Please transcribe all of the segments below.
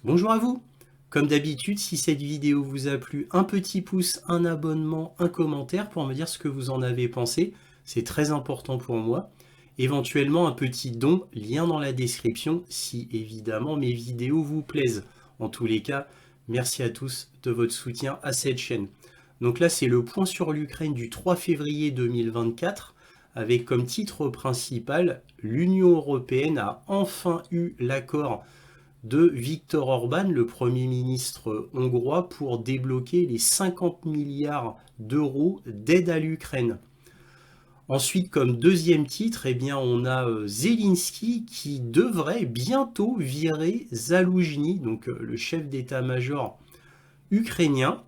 Bonjour à vous. Comme d'habitude, si cette vidéo vous a plu, un petit pouce, un abonnement, un commentaire pour me dire ce que vous en avez pensé. C'est très important pour moi. Éventuellement un petit don, lien dans la description, si évidemment mes vidéos vous plaisent. En tous les cas, merci à tous de votre soutien à cette chaîne. Donc là, c'est le point sur l'Ukraine du 3 février 2024, avec comme titre principal, l'Union européenne a enfin eu l'accord de Viktor Orban, le Premier ministre hongrois, pour débloquer les 50 milliards d'euros d'aide à l'Ukraine. Ensuite, comme deuxième titre, eh bien, on a Zelensky qui devrait bientôt virer Zaloujny, donc le chef d'état-major ukrainien.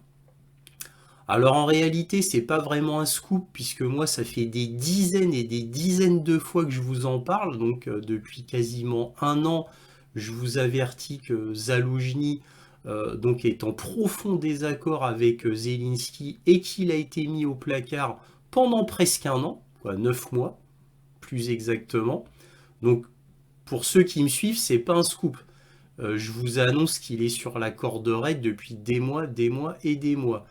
Alors en réalité, c'est pas vraiment un scoop puisque moi, ça fait des dizaines et des dizaines de fois que je vous en parle, donc depuis quasiment un an, je vous avertis que Zaloujny donc est en profond désaccord avec Zelensky et qu'il a été mis au placard pendant presque un an, quoi, 9 mois, plus exactement. Donc pour ceux qui me suivent, c'est pas un scoop. Je vous annonce qu'il est sur la corde raide depuis des mois et des mois.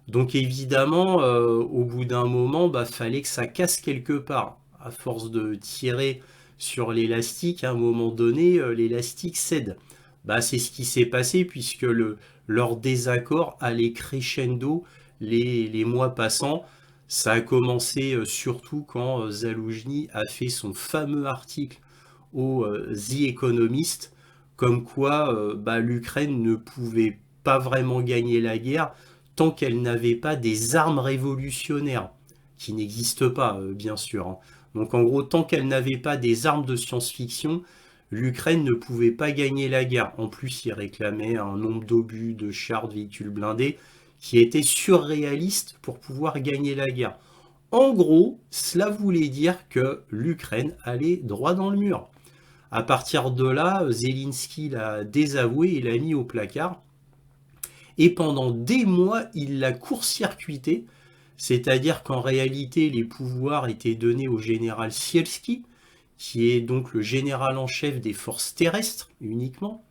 Donc évidemment, au bout d'un moment, fallait que ça casse quelque part. À force de tirer sur l'élastique, à un moment donné, l'élastique cède. C'est ce qui s'est passé puisque leur désaccord allait crescendo les mois passants. Ça a commencé surtout quand Zaloujny a fait son fameux article au The Economist, comme quoi l'Ukraine ne pouvait pas vraiment gagner la guerre tant qu'elle n'avait pas des armes révolutionnaires, qui n'existent pas, bien sûr. Hein. Donc en gros, tant qu'elle n'avait pas des armes de science-fiction, l'Ukraine ne pouvait pas gagner la guerre. En plus, il réclamait un nombre d'obus, de chars, de véhicules blindés, qui était surréaliste pour pouvoir gagner la guerre. En gros, cela voulait dire que l'Ukraine allait droit dans le mur. À partir de là, Zelensky l'a désavoué et l'a mis au placard. Et pendant des mois, il l'a court-circuité, c'est-à-dire qu'en réalité, les pouvoirs étaient donnés au général Sielski, qui est donc le général en chef des forces terrestres uniquement.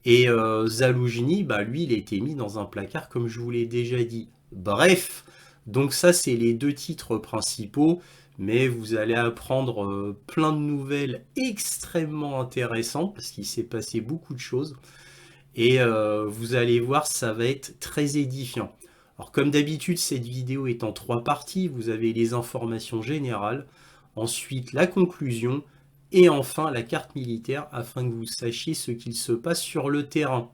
Et Zaloujny, lui, il a été mis dans un placard, comme je vous l'ai déjà dit. Bref, donc ça, c'est les deux titres principaux, mais vous allez apprendre plein de nouvelles extrêmement intéressantes, parce qu'il s'est passé beaucoup de choses. Et vous allez voir, ça va être très édifiant. Alors comme d'habitude, cette vidéo est en 3 parties. Vous avez les informations générales, ensuite la conclusion, et enfin la carte militaire, afin que vous sachiez ce qu'il se passe sur le terrain.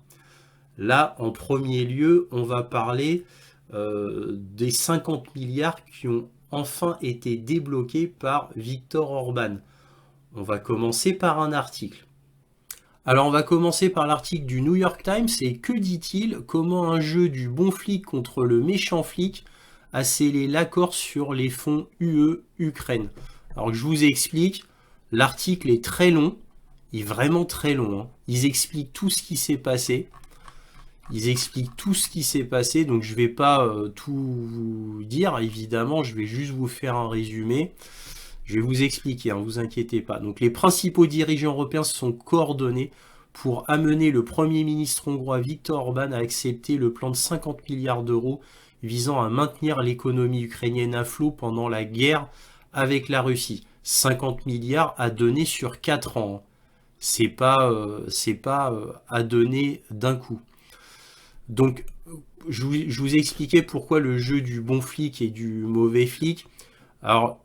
Là, en premier lieu, on va parler des 50 milliards qui ont enfin été débloqués par Viktor Orban. On va commencer par un article. Alors on va commencer par l'article du New York Times et que dit-il? Comment un jeu du bon flic contre le méchant flic a scellé l'accord sur les fonds UE-Ukraine. Alors que je vous explique, l'article est très long, il est vraiment très long. Hein. Ils expliquent tout ce qui s'est passé. Donc je ne vais pas tout vous dire, évidemment, je vais juste vous faire un résumé. Je vais vous expliquer, ne vous inquiétez pas. Donc les principaux dirigeants européens se sont coordonnés pour amener le Premier ministre hongrois Viktor Orban à accepter le plan de 50 milliards d'euros visant à maintenir l'économie ukrainienne à flot pendant la guerre avec la Russie. 50 milliards à donner sur 4 ans. C'est pas à donner d'un coup. Donc je vous ai expliqué pourquoi le jeu du bon flic et du mauvais flic. Alors,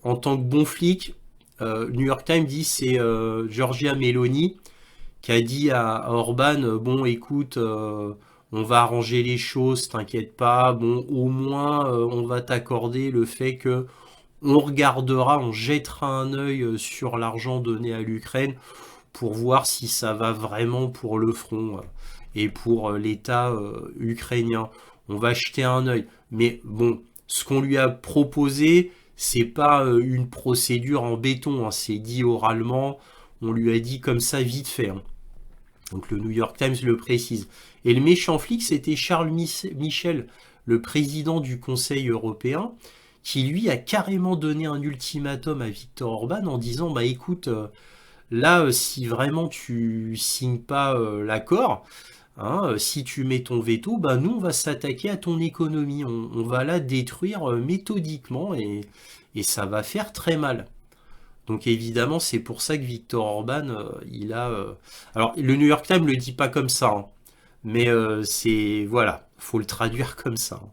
en tant que bon flic, New York Times dit c'est Giorgia Meloni qui a dit à Orban, bon écoute, on va arranger les choses, t'inquiète pas, bon au moins on va t'accorder le fait que on regardera, on jettera un œil sur l'argent donné à l'Ukraine pour voir si ça va vraiment pour le front et pour l'État ukrainien. On va jeter un œil. Mais bon, ce qu'on lui a proposé, c'est pas une procédure en béton, hein, c'est dit oralement, on lui a dit comme ça vite fait. Hein. Donc le New York Times le précise. Et le méchant flic, c'était Charles Michel, le président du Conseil européen, qui lui a carrément donné un ultimatum à Viktor Orban en disant, écoute, Là, si vraiment tu signes pas l'accord, hein, si tu mets ton veto, bah nous on va s'attaquer à ton économie, on va la détruire méthodiquement et ça va faire très mal. Donc évidemment, c'est pour ça que Viktor Orban, il a... Alors, le New York Times le dit pas comme ça, hein, mais c'est... Voilà, faut le traduire comme ça, hein.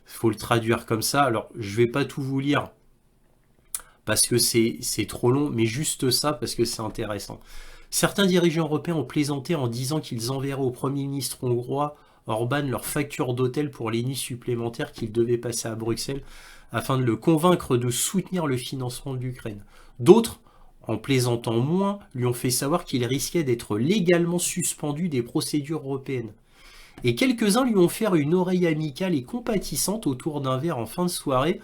Faut le traduire comme ça. Alors, je vais pas tout vous lire, parce que c'est trop long, mais juste ça, parce que c'est intéressant. Certains dirigeants européens ont plaisanté en disant qu'ils enverraient au Premier ministre hongrois Orban leur facture d'hôtel pour les nuits supplémentaires qu'il devait passer à Bruxelles afin de le convaincre de soutenir le financement de l'Ukraine. D'autres, en plaisantant moins, lui ont fait savoir qu'il risquait d'être légalement suspendu des procédures européennes. Et quelques-uns lui ont fait une oreille amicale et compatissante autour d'un verre en fin de soirée,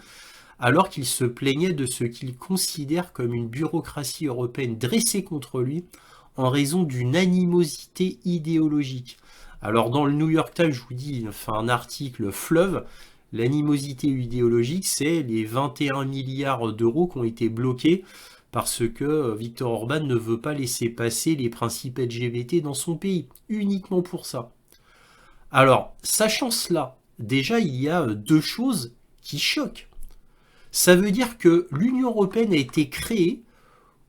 alors qu'il se plaignait de ce qu'il considère comme une bureaucratie européenne dressée contre lui en raison d'une animosité idéologique. Alors dans le New York Times, je vous dis, il fait un article fleuve, l'animosité idéologique, c'est les 21 milliards d'euros qui ont été bloqués parce que Viktor Orban ne veut pas laisser passer les principes LGBT dans son pays, uniquement pour ça. Alors, sachant cela, déjà il y a deux choses qui choquent. Ça veut dire que l'Union européenne a été créée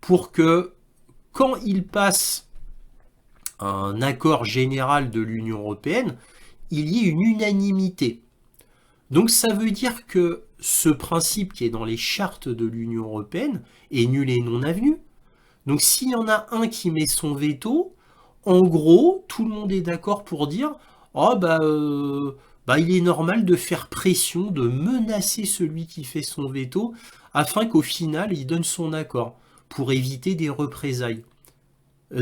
pour que, quand il passe un accord général de l'Union européenne, il y ait une unanimité. Donc ça veut dire que ce principe qui est dans les chartes de l'Union européenne est nul et non avenu. Donc s'il y en a un qui met son veto, en gros, tout le monde est d'accord pour dire oh il est normal de faire pression, de menacer celui qui fait son veto, afin qu'au final, il donne son accord, pour éviter des représailles.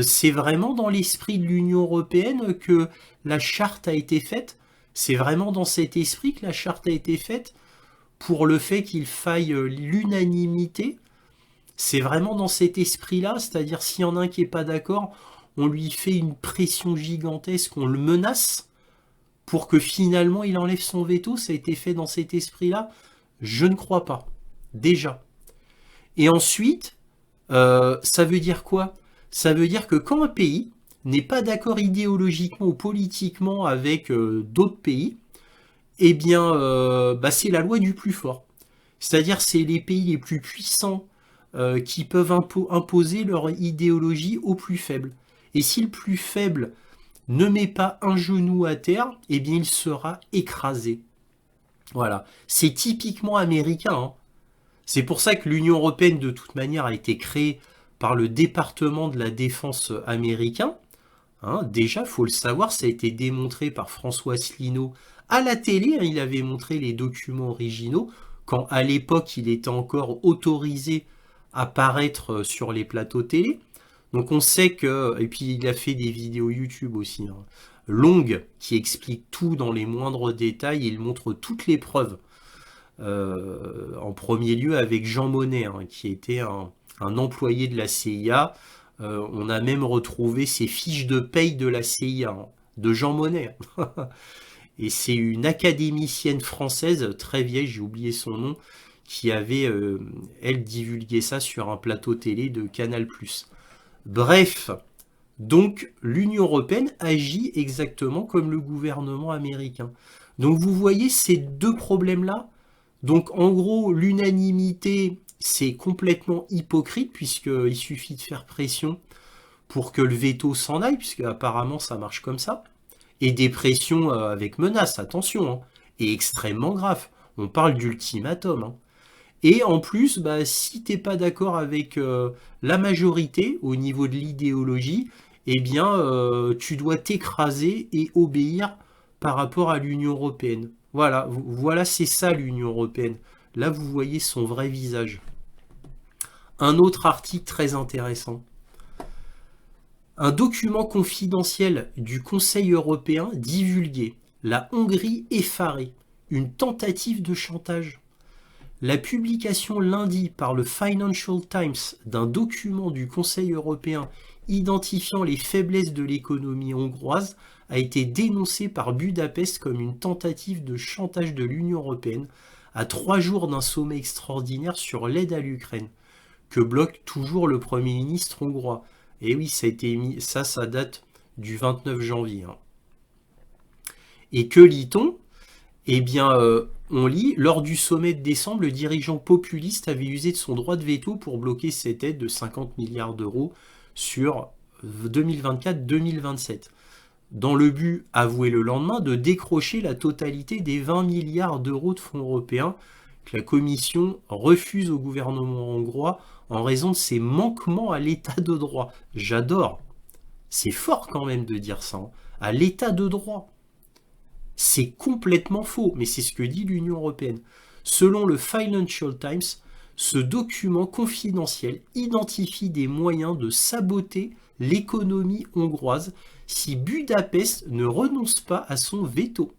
C'est vraiment dans l'esprit de l'Union européenne que la charte a été faite. C'est vraiment dans cet esprit que la charte a été faite, pour le fait qu'il faille l'unanimité. C'est vraiment dans cet esprit-là, c'est-à-dire s'il y en a un qui n'est pas d'accord, on lui fait une pression gigantesque, on le menace, pour que finalement il enlève son veto. Ça a été fait dans cet esprit-là? Je ne crois pas. Déjà. Et ensuite, ça veut dire quoi? Ça veut dire que quand un pays n'est pas d'accord idéologiquement ou politiquement avec d'autres pays, eh bien, c'est la loi du plus fort. C'est-à-dire c'est les pays les plus puissants qui peuvent imposer leur idéologie aux plus faibles. Et si le plus faible ne met pas un genou à terre, eh bien il sera écrasé. Voilà. C'est typiquement américain, hein. C'est pour ça que l'Union européenne, de toute manière, a été créée par le département de la défense américain. Hein, déjà, il faut le savoir, ça a été démontré par François Asselineau à la télé. Hein, il avait montré les documents originaux, quand à l'époque, il était encore autorisé à paraître sur les plateaux télé. Donc on sait que... Et puis il a fait des vidéos YouTube aussi, hein, longues, qui expliquent tout dans les moindres détails. Il montre toutes les preuves. En premier lieu avec Jean Monnet, hein, qui était un employé de la CIA. On a même retrouvé ses fiches de paye de la CIA, hein, de Jean Monnet. Et c'est une académicienne française, très vieille, j'ai oublié son nom, qui avait, elle, divulgué ça sur un plateau télé de Canal+. Bref, donc l'Union européenne agit exactement comme le gouvernement américain. Donc vous voyez ces deux problèmes-là. Donc en gros, l'unanimité, c'est complètement hypocrite, puisqu'il suffit de faire pression pour que le veto s'en aille, puisque apparemment ça marche comme ça. Et des pressions avec menace, attention, hein, et extrêmement grave. On parle d'ultimatum. Hein. Et en plus, si t'es pas d'accord avec la majorité au niveau de l'idéologie, eh bien, tu dois t'écraser et obéir par rapport à l'Union européenne. Voilà, c'est ça l'Union européenne. Là, vous voyez son vrai visage. Un autre article très intéressant. Un document confidentiel du Conseil européen divulgué. La Hongrie effarée. Une tentative de chantage. La publication lundi par le Financial Times d'un document du Conseil européen identifiant les faiblesses de l'économie hongroise a été dénoncée par Budapest comme une tentative de chantage de l'Union européenne à 3 jours d'un sommet extraordinaire sur l'aide à l'Ukraine, que bloque toujours le Premier ministre hongrois. Et oui, ça a été émis, ça date du 29 janvier. Hein. Et que lit-on? Eh bien, on lit, lors du sommet de décembre, le dirigeant populiste avait usé de son droit de veto pour bloquer cette aide de 50 milliards d'euros sur 2024-2027, dans le but, avoué le lendemain, de décrocher la totalité des 20 milliards d'euros de fonds européens que la Commission refuse au gouvernement hongrois en raison de ses manquements à l'état de droit. J'adore. C'est fort quand même de dire ça. Hein. À l'état de droit. C'est complètement faux, mais c'est ce que dit l'Union européenne. Selon le Financial Times, ce document confidentiel identifie des moyens de saboter l'économie hongroise si Budapest ne renonce pas à son veto.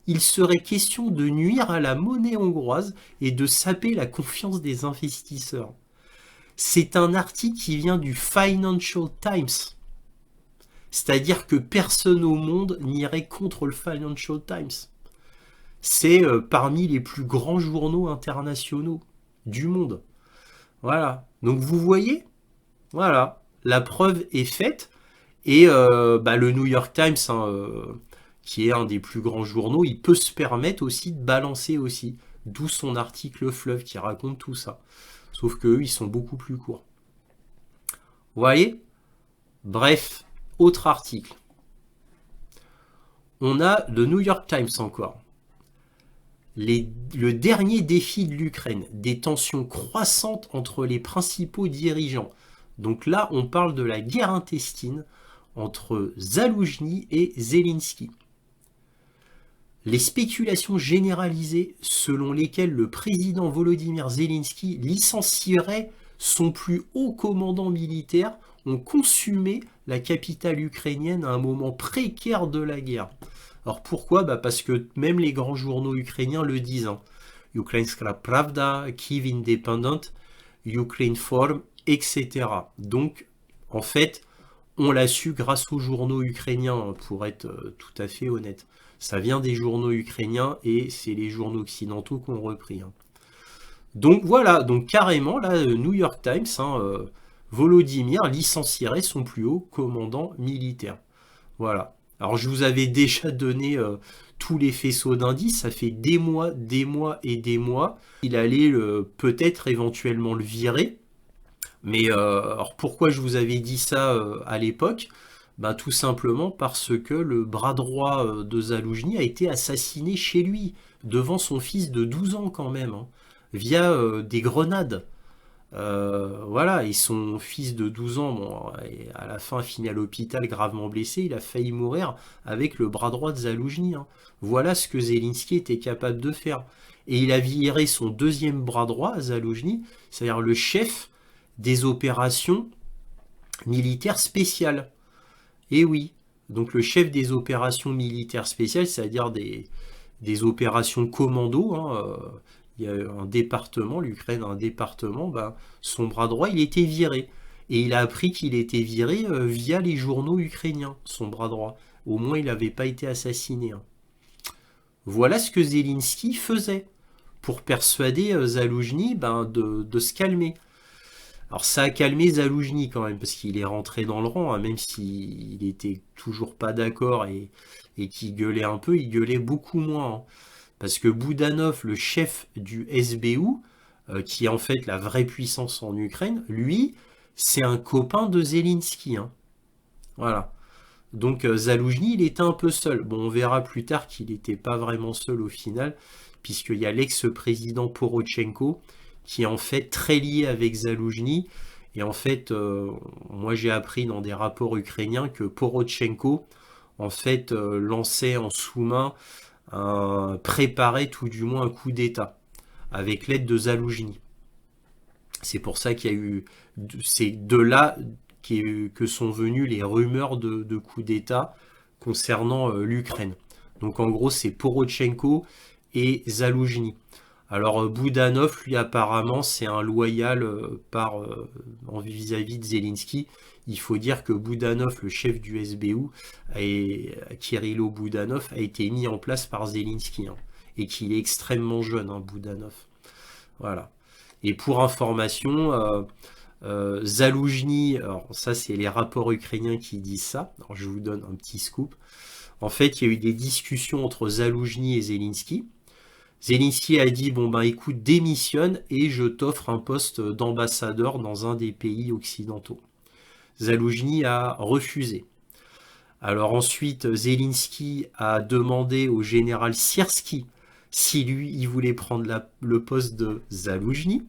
Il serait question de nuire à la monnaie hongroise et de saper la confiance des investisseurs. C'est un article qui vient du Financial Times. C'est-à-dire que personne au monde n'irait contre le Financial Times. C'est parmi les plus grands journaux internationaux du monde. Voilà. Donc vous voyez, voilà, la preuve est faite. Et le New York Times, hein, qui est un des plus grands journaux, il peut se permettre aussi de balancer aussi. D'où son article Fleuve qui raconte tout ça. Sauf qu'eux, ils sont beaucoup plus courts. Vous voyez? Bref, autre article. On a le New York Times encore. Le dernier défi de l'Ukraine, des tensions croissantes entre les principaux dirigeants. Donc là, on parle de la guerre intestine entre Zaloujny et Zelensky. Les spéculations généralisées selon lesquelles le président Volodymyr Zelensky licencierait son plus haut commandant militaire ont consumé la capitale ukrainienne à un moment précaire de la guerre. Alors pourquoi? Parce que même les grands journaux ukrainiens le disent. Hein. Ukrainska Pravda, Kyiv Independent, Ukraine Forum, etc. Donc, en fait, on l'a su grâce aux journaux ukrainiens, pour être tout à fait honnête. Ça vient des journaux ukrainiens et c'est les journaux occidentaux qui ont repris. Hein. Donc voilà, donc carrément, là, New York Times, hein, Volodymyr licencierait son plus haut commandant militaire. Voilà. Alors je vous avais déjà donné tous les faisceaux d'indices, ça fait des mois et des mois. Il allait peut-être éventuellement le virer. Mais alors pourquoi je vous avais dit ça à l'époque? Tout simplement parce que le bras droit de Zaloujny a été assassiné chez lui, devant son fils de 12 ans quand même, hein, via des grenades. Voilà, et son fils de 12 ans, bon, à la fin, fini à l'hôpital gravement blessé, il a failli mourir avec le bras droit de Zaloujny. Hein. Voilà ce que Zelensky était capable de faire. Et il a viré son deuxième bras droit à Zaloujny, c'est-à-dire le chef des opérations militaires spéciales. Et oui, donc le chef des opérations militaires spéciales, c'est-à-dire des opérations commando, hein, il y a un département, l'Ukraine a un département, son bras droit, il était viré. Et il a appris qu'il était viré via les journaux ukrainiens, son bras droit. Au moins, il n'avait pas été assassiné. Hein. Voilà ce que Zelensky faisait pour persuader Zaloujny de se calmer. Alors ça a calmé Zaloujny quand même, parce qu'il est rentré dans le rang, hein, même s'il était toujours pas d'accord et qu'il gueulait un peu, il gueulait beaucoup moins. Hein. Parce que Boudanov, le chef du SBU, qui est en fait la vraie puissance en Ukraine, lui, c'est un copain de Zelensky. Hein. Voilà. Donc Zaloujny, il était un peu seul. Bon, on verra plus tard qu'il n'était pas vraiment seul au final, puisqu'il y a l'ex-président Porochenko, qui est en fait très lié avec Zaloujny. Et en fait, moi j'ai appris dans des rapports ukrainiens que Porochenko, en fait, lançait en sous-main, préparait tout du moins un coup d'État, avec l'aide de Zaloujny. C'est pour ça qu'il y a eu, c'est de là que sont venues les rumeurs de coup d'État concernant l'Ukraine. Donc en gros, c'est Porochenko et Zaloujny. Alors Boudanov, lui apparemment, c'est un loyal vis-à-vis de Zelensky. Il faut dire que Boudanov, le chef du SBU, et Kirilo Boudanov, a été mis en place par Zelensky. Hein, et qu'il est extrêmement jeune, hein, Boudanov. Voilà. Et pour information, Zaloujny, alors ça c'est les rapports ukrainiens qui disent ça, alors je vous donne un petit scoop. En fait, il y a eu des discussions entre Zaloujny et Zelensky. Zelensky a dit, bon ben écoute, démissionne et je t'offre un poste d'ambassadeur dans un des pays occidentaux. Zaloujny a refusé. Alors ensuite, Zelensky a demandé au général Syrski si lui, il voulait prendre le poste de Zaloujny.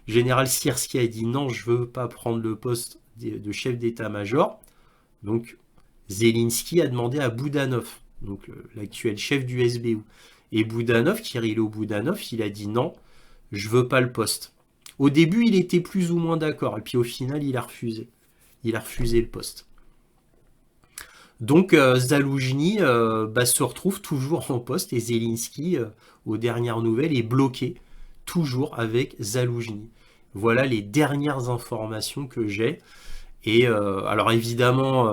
Général Syrski a dit non, je veux pas prendre le poste de chef d'état-major. Donc Zelensky a demandé à Boudanov, donc l'actuel chef du SBU. Et Boudanov, Kirilo Boudanov, il a dit non, je veux pas le poste. Au début, il était plus ou moins d'accord, et puis au final, il a refusé. Il a refusé le poste. Donc Zaloujny se retrouve toujours en poste et Zelensky, aux dernières nouvelles, est bloqué toujours avec Zaloujny. Voilà les dernières informations que j'ai. Et alors évidemment,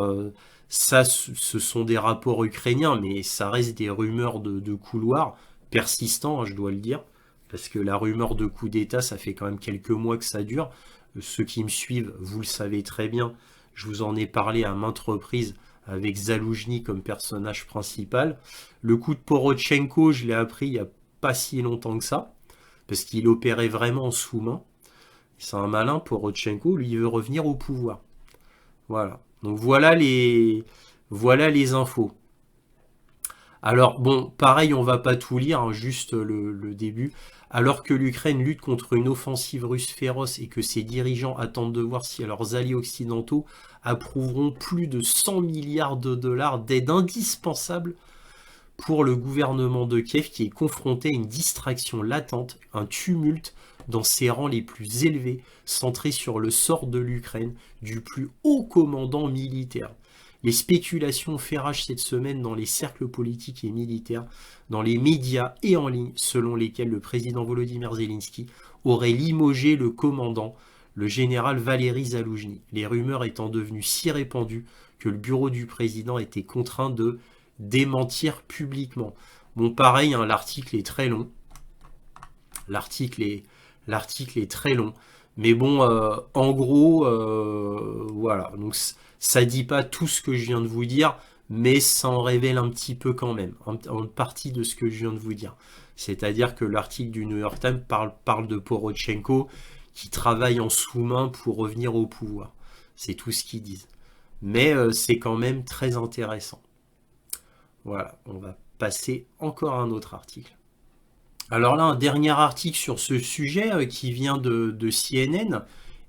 ça, ce sont des rapports ukrainiens, mais ça reste des rumeurs de couloir persistants, hein, je dois le dire, parce que la rumeur de coup d'État, ça fait quand même quelques mois que ça dure. Ceux qui me suivent, vous le savez très bien, je vous en ai parlé à maintes reprises avec Zaloujny comme personnage principal. Le coup de Porochenko, je l'ai appris il n'y a pas si longtemps que ça, parce qu'il opérait vraiment en sous-main. C'est un malin, Porochenko, lui, il veut revenir au pouvoir. Voilà. Donc voilà les infos. Alors bon, pareil, on va pas tout lire, hein, juste le début. Alors que l'Ukraine lutte contre une offensive russe féroce et que ses dirigeants attendent de voir si leurs alliés occidentaux approuveront plus de 100 milliards de dollars d'aide indispensable pour le gouvernement de Kiev qui est confronté à une distraction latente, un tumulte dans ses rangs les plus élevés, centré sur le sort de l'Ukraine, du plus haut commandant militaire. Les spéculations fait rage cette semaine dans les cercles politiques et militaires, dans les médias et en ligne, selon lesquels le président Volodymyr Zelensky aurait limogé le commandant, le général Valéry Zaloujny, les rumeurs étant devenues si répandues que le bureau du président était contraint de démentir publiquement. Bon, pareil, hein, l'article est très long. L'article est très long. Mais bon, en gros, voilà. Donc, ça dit pas tout ce que je viens de vous dire, mais ça en révèle un petit peu quand même, en partie de ce que je viens de vous dire. C'est-à-dire que l'article du New York Times parle de Porochenko qui travaille en sous-main pour revenir au pouvoir. C'est tout ce qu'ils disent. Mais c'est quand même très intéressant. Voilà, on va passer encore à un autre article. Alors là, un dernier article sur ce sujet qui vient de CNN.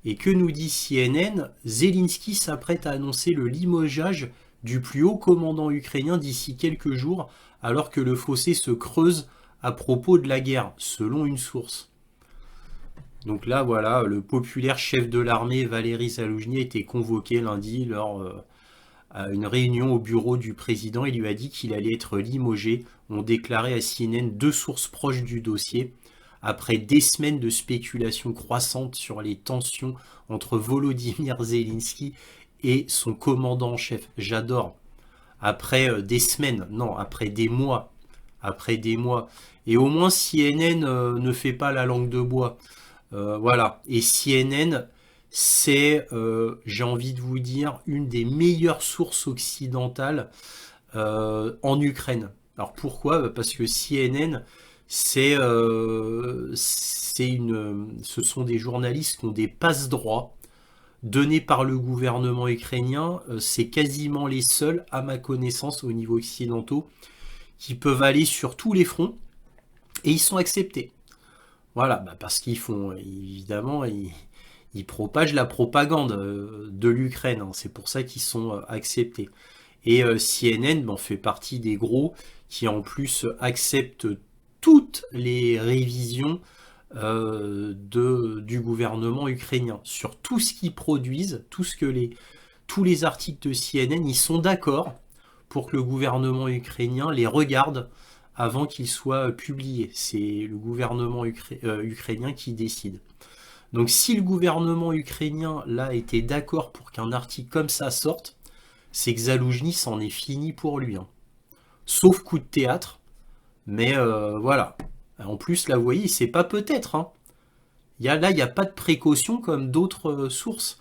Et que nous dit CNN? Zelensky s'apprête à annoncer le limogeage du plus haut commandant ukrainien d'ici quelques jours, alors que le fossé se creuse à propos de la guerre, selon une source. Donc là, voilà, le populaire chef de l'armée Valéry Zaloujny a été convoqué lundi lors à une réunion au bureau du président. Il lui a dit qu'il allait être limogé, ont déclaré à CNN deux sources proches du dossier. Après des semaines de spéculation croissante sur les tensions entre Volodymyr Zelensky et son commandant en chef. J'adore. Après des semaines, non, après des mois. Après des mois. Et au moins CNN ne fait pas la langue de bois. Voilà. Et CNN, c'est, j'ai envie de vous dire, une des meilleures sources occidentales en Ukraine. Alors pourquoi? Parce que CNN, ce sont des journalistes qui ont des passe-droits donnés par le gouvernement ukrainien. C'est quasiment les seuls, à ma connaissance, au niveau occidentaux, qui peuvent aller sur tous les fronts et ils sont acceptés. Voilà, parce qu'ils font, évidemment, ils propagent la propagande de l'Ukraine. Hein. C'est pour ça qu'ils sont acceptés. Et CNN fait partie des gros qui en plus acceptent toutes les révisions du gouvernement ukrainien sur tout ce qu'ils produisent, tous les articles de CNN, ils sont d'accord pour que le gouvernement ukrainien les regarde avant qu'ils soient publiés. C'est le gouvernement ukrainien qui décide. Donc si le gouvernement ukrainien là était d'accord pour qu'un article comme ça sorte, c'est que Zaloujny c'en est fini pour lui. Hein. Sauf coup de théâtre, mais voilà. En plus, là, vous voyez, c'est pas peut-être. Hein. Là, il n'y a pas de précaution comme d'autres sources.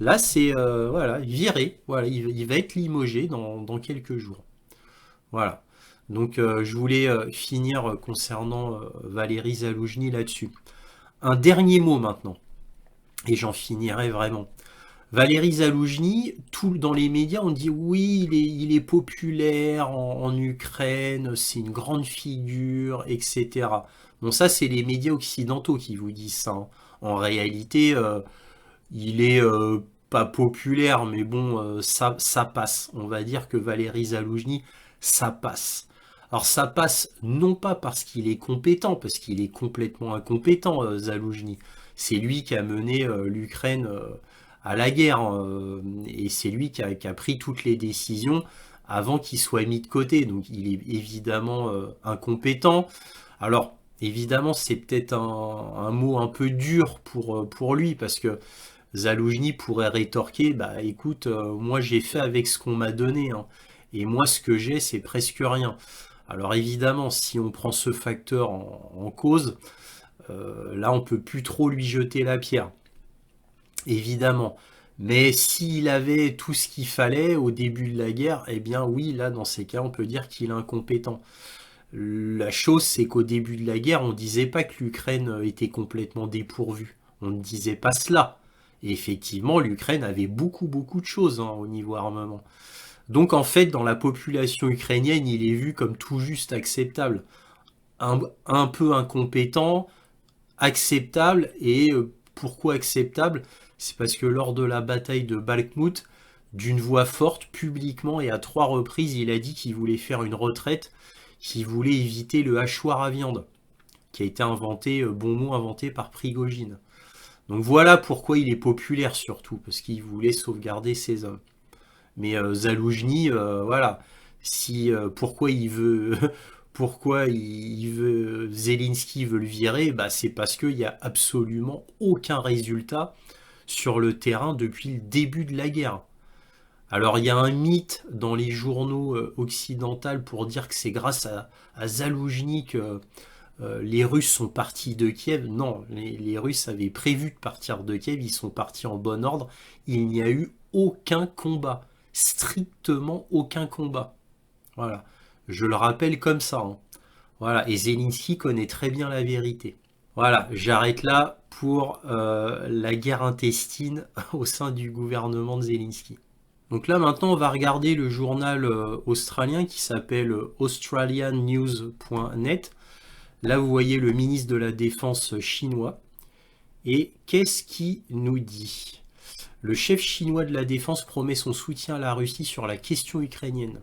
Là, c'est voilà, viré. Voilà, il va être limogé dans quelques jours. Voilà. Donc, je voulais finir concernant Valérie Zaloujny là-dessus. Un dernier mot maintenant, et j'en finirai vraiment. Valérie Zaloujny, dans les médias, on dit oui, il est populaire en Ukraine, c'est une grande figure, etc. Bon, ça, c'est les médias occidentaux qui vous disent ça, hein. En réalité, il est pas populaire, mais bon, ça passe. On va dire que Valérie Zaloujny, ça passe. Alors ça passe non pas parce qu'il est compétent, parce qu'il est complètement incompétent, Zaloujny. C'est lui qui a mené l'Ukraine à la guerre, hein, et c'est lui qui a pris toutes les décisions avant qu'il soit mis de côté. Donc il est évidemment incompétent. Alors évidemment c'est peut-être un mot un peu dur pour lui, parce que Zaloujny pourrait rétorquer, bah écoute, moi j'ai fait avec ce qu'on m'a donné, hein, et moi ce que j'ai c'est presque rien. Alors évidemment, si on prend ce facteur en cause, là on peut plus trop lui jeter la pierre, évidemment. Mais s'il avait tout ce qu'il fallait au début de la guerre, eh bien oui, là dans ces cas on peut dire qu'il est incompétent. La chose c'est qu'au début de la guerre, on disait pas que l'Ukraine était complètement dépourvue. On ne disait pas cela. Et effectivement, l'Ukraine avait beaucoup de choses, hein, au niveau armement. Donc en fait, dans la population ukrainienne, il est vu comme tout juste acceptable. Un peu incompétent, acceptable, et pourquoi acceptable? C'est parce que lors de la bataille de Bakhmut, d'une voix forte, publiquement et à 3 reprises, il a dit qu'il voulait faire une retraite, qu'il voulait éviter le hachoir à viande, qui a été inventé, bon mot inventé par Prigogine. Donc voilà pourquoi il est populaire surtout, parce qu'il voulait sauvegarder ses hommes. Mais Zaloujny, voilà, si pourquoi il veut, pourquoi il veut, Zelensky veut le virer, bah c'est parce qu'il n'y a absolument aucun résultat sur le terrain depuis le début de la guerre. Alors il y a un mythe dans les journaux occidentaux pour dire que c'est grâce à Zaloujny que les Russes sont partis de Kiev. Non, les Russes avaient prévu de partir de Kiev, ils sont partis en bon ordre. Il n'y a eu aucun combat, strictement aucun combat. Voilà, je le rappelle comme ça, hein. Voilà, et Zelensky connaît très bien la vérité. Voilà, j'arrête là pour la guerre intestine au sein du gouvernement de Zelensky. Donc là maintenant on va regarder le journal australien qui s'appelle australiannews.net. Là, vous voyez le ministre de la Défense chinois. Et qu'est-ce qu'il nous dit? Le chef chinois de la Défense promet son soutien à la Russie sur la question ukrainienne.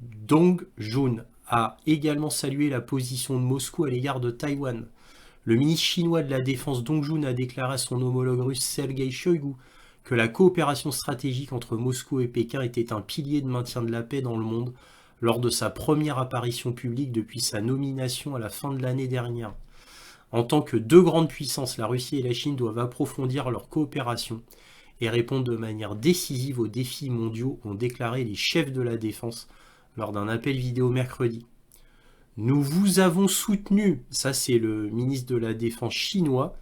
Dong Jun a également salué la position de Moscou à l'égard de Taïwan. Le ministre chinois de la Défense Dong Jun a déclaré à son homologue russe Sergei Shoigu que la coopération stratégique entre Moscou et Pékin était un pilier de maintien de la paix dans le monde lors de sa première apparition publique depuis sa nomination à la fin de l'année dernière. En tant que deux grandes puissances, la Russie et la Chine doivent approfondir leur coopération et répondre de manière décisive aux défis mondiaux, ont déclaré les chefs de la défense lors d'un appel vidéo mercredi. Nous vous avons soutenu, ça c'est le ministre de la Défense chinois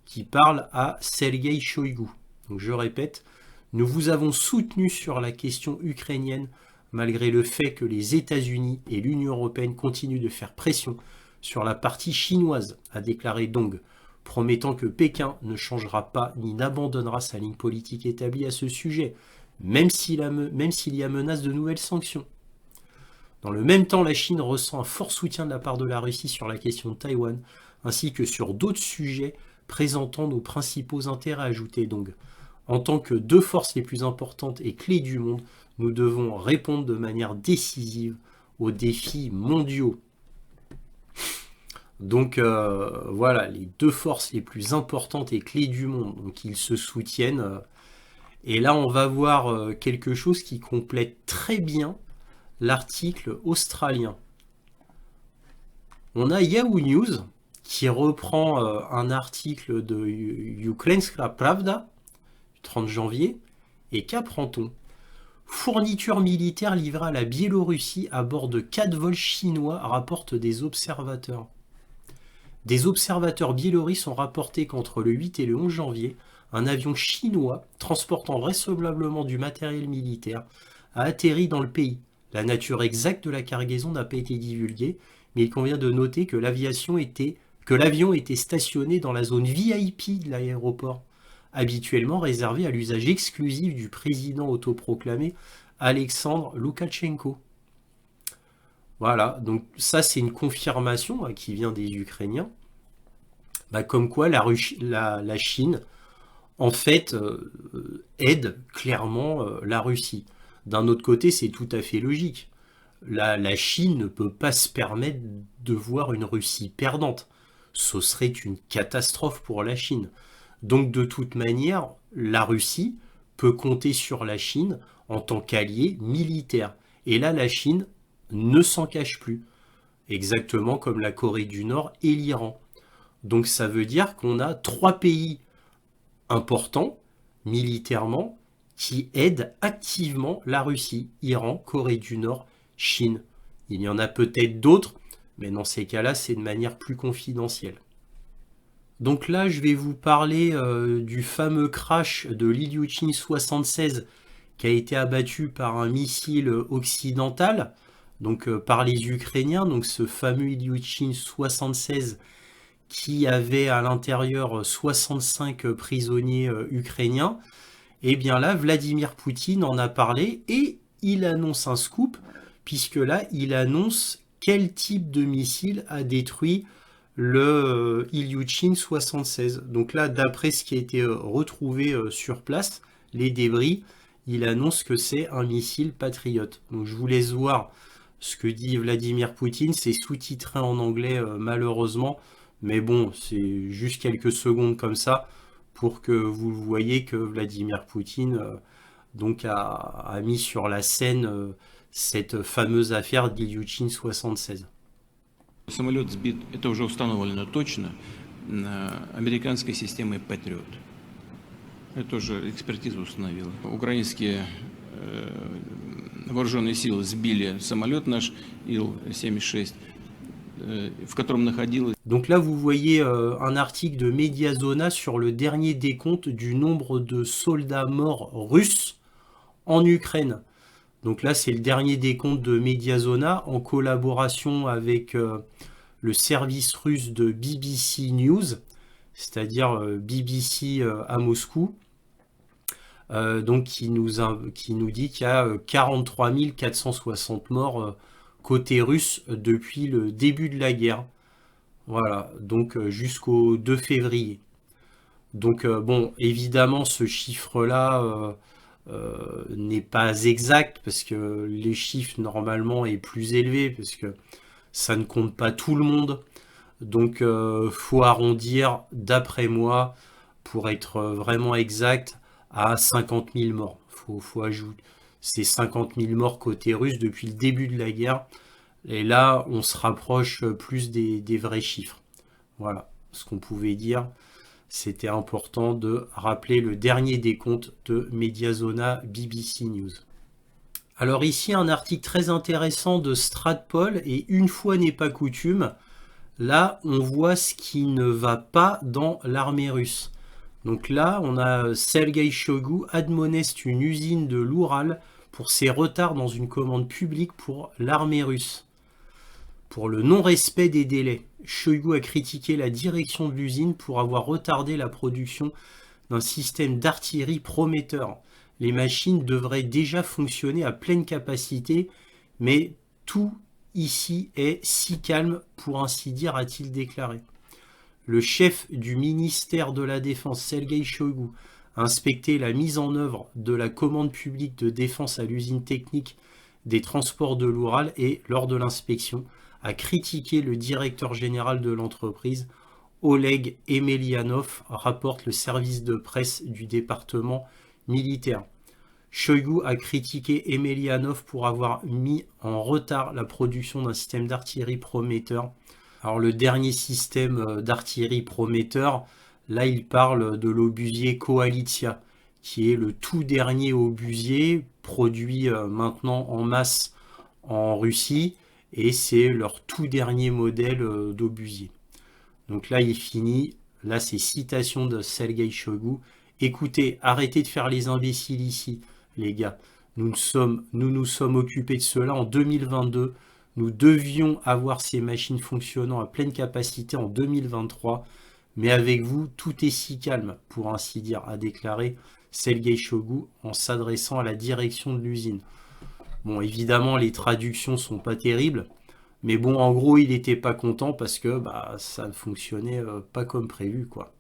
qui parle à Sergei Shoigu. Donc je répète, nous vous avons soutenu sur la question ukrainienne malgré le fait que les États-Unis et l'Union européenne continuent de faire pression sur la partie chinoise, a déclaré Dong, promettant que Pékin ne changera pas ni n'abandonnera sa ligne politique établie à ce sujet, même s'il y a menace de nouvelles sanctions. Dans le même temps, la Chine ressent un fort soutien de la part de la Russie sur la question de Taïwan, ainsi que sur d'autres sujets présentant nos principaux intérêts, ajoutait Dong. En tant que deux forces les plus importantes et clés du monde, nous devons répondre de manière décisive aux défis mondiaux. Donc voilà, les deux forces les plus importantes et clés du monde, donc ils se soutiennent. Et là, on va voir quelque chose qui complète très bien l'article australien. On a Yahoo News qui reprend un article de Ukrainska Pravda du 30 janvier. Et qu'apprend-on? Fourniture militaire livrée à la Biélorussie à bord de 4 vols chinois, rapportent des observateurs. Des observateurs biélorusses ont rapporté qu'entre le 8 et le 11 janvier, un avion chinois, transportant vraisemblablement du matériel militaire, a atterri dans le pays. La nature exacte de la cargaison n'a pas été divulguée, mais il convient de noter que l'avion était stationné dans la zone VIP de l'aéroport, habituellement réservée à l'usage exclusif du président autoproclamé Alexandre Loukachenko. Voilà, donc ça c'est une confirmation qui vient des Ukrainiens, comme quoi la Chine, en fait, aide clairement la Russie. D'un autre côté, c'est tout à fait logique. La Chine ne peut pas se permettre de voir une Russie perdante. Ce serait une catastrophe pour la Chine. Donc de toute manière, la Russie peut compter sur la Chine en tant qu'allié militaire. Et là, la Chine ne s'en cache plus. Exactement comme la Corée du Nord et l'Iran. Donc ça veut dire qu'on a 3 pays importants militairement qui aident activement la Russie. Iran, Corée du Nord, Chine. Il y en a peut-être d'autres, mais dans ces cas-là, c'est de manière plus confidentielle. Donc là, je vais vous parler du fameux crash de l'Ilyushin 76 qui a été abattu par un missile occidental, donc par les Ukrainiens. Donc ce fameux Ilyushin 76 qui avait à l'intérieur 65 prisonniers ukrainiens. Et bien là, Vladimir Poutine en a parlé et il annonce un scoop, puisque là, il annonce quel type de missile a détruit le Ilyushin 76. Donc là, d'après ce qui a été retrouvé sur place, les débris, il annonce que c'est un missile Patriot. Donc je vous laisse voir ce que dit Vladimir Poutine. C'est sous-titré en anglais malheureusement, mais bon, c'est juste quelques secondes comme ça pour que vous voyez que Vladimir Poutine donc a mis sur la scène cette fameuse affaire d'Ilyushin 76. Самолет сбит, это уже установлено точно, американской системой Patriot. Это уже экспертиза установила. Украинские вооруженные силы сбили самолет наш Ил-76, в котором находилось... Donc là, vous voyez un article de Mediazona sur le dernier décompte du nombre de soldats morts russes en Ukraine. Donc là, c'est le dernier décompte de Mediazona en collaboration avec le service russe de BBC News, c'est-à-dire BBC à Moscou, donc qui nous dit qu'il y a 43 460 morts côté russe depuis le début de la guerre. Voilà, donc jusqu'au 2 février. Donc bon, évidemment, ce chiffre-là n'est pas exact, parce que les chiffres normalement est plus élevé, parce que ça ne compte pas tout le monde. Donc faut arrondir, d'après moi, pour être vraiment exact, à 50 000 morts. Faut ajouter ces 50 000 morts côté russe depuis le début de la guerre. Et là, on se rapproche plus des vrais chiffres. Voilà ce qu'on pouvait dire. C'était important de rappeler le dernier décompte de Mediazona BBC News. Alors ici, un article très intéressant de Stratpol, et une fois n'est pas coutume, là, on voit ce qui ne va pas dans l'armée russe. Donc là, on a Sergei Shoigu admoneste une usine de l'Oural pour ses retards dans une commande publique pour l'armée russe. Pour le non-respect des délais, Shoigu a critiqué la direction de l'usine pour avoir retardé la production d'un système d'artillerie prometteur. Les machines devraient déjà fonctionner à pleine capacité, mais tout ici est si calme, pour ainsi dire, a-t-il déclaré. Le chef du ministère de la Défense, Sergei Shoigu, a inspecté la mise en œuvre de la commande publique de défense à l'usine technique des transports de l'Oural et, lors de l'inspection, a critiqué le directeur général de l'entreprise, Oleg Emelianov, rapporte le service de presse du département militaire. Shoigu a critiqué Emelianov pour avoir mis en retard la production d'un système d'artillerie prometteur. Alors le dernier système d'artillerie prometteur, là il parle de l'obusier Koalitia, qui est le tout dernier obusier produit maintenant en masse en Russie, et c'est leur tout dernier modèle d'obusier. Donc là, il finit. Là, c'est citation de Sergei Shoigu. Écoutez, arrêtez de faire les imbéciles ici, les gars. Nous nous sommes occupés de cela en 2022. Nous devions avoir ces machines fonctionnant à pleine capacité en 2023. Mais avec vous, tout est si calme, pour ainsi dire, a déclaré Sergei Shoigu en s'adressant à la direction de l'usine. Bon, évidemment, les traductions sont pas terribles. Mais bon, en gros, il n'était pas content parce que bah, ça ne fonctionnait pas comme prévu, quoi.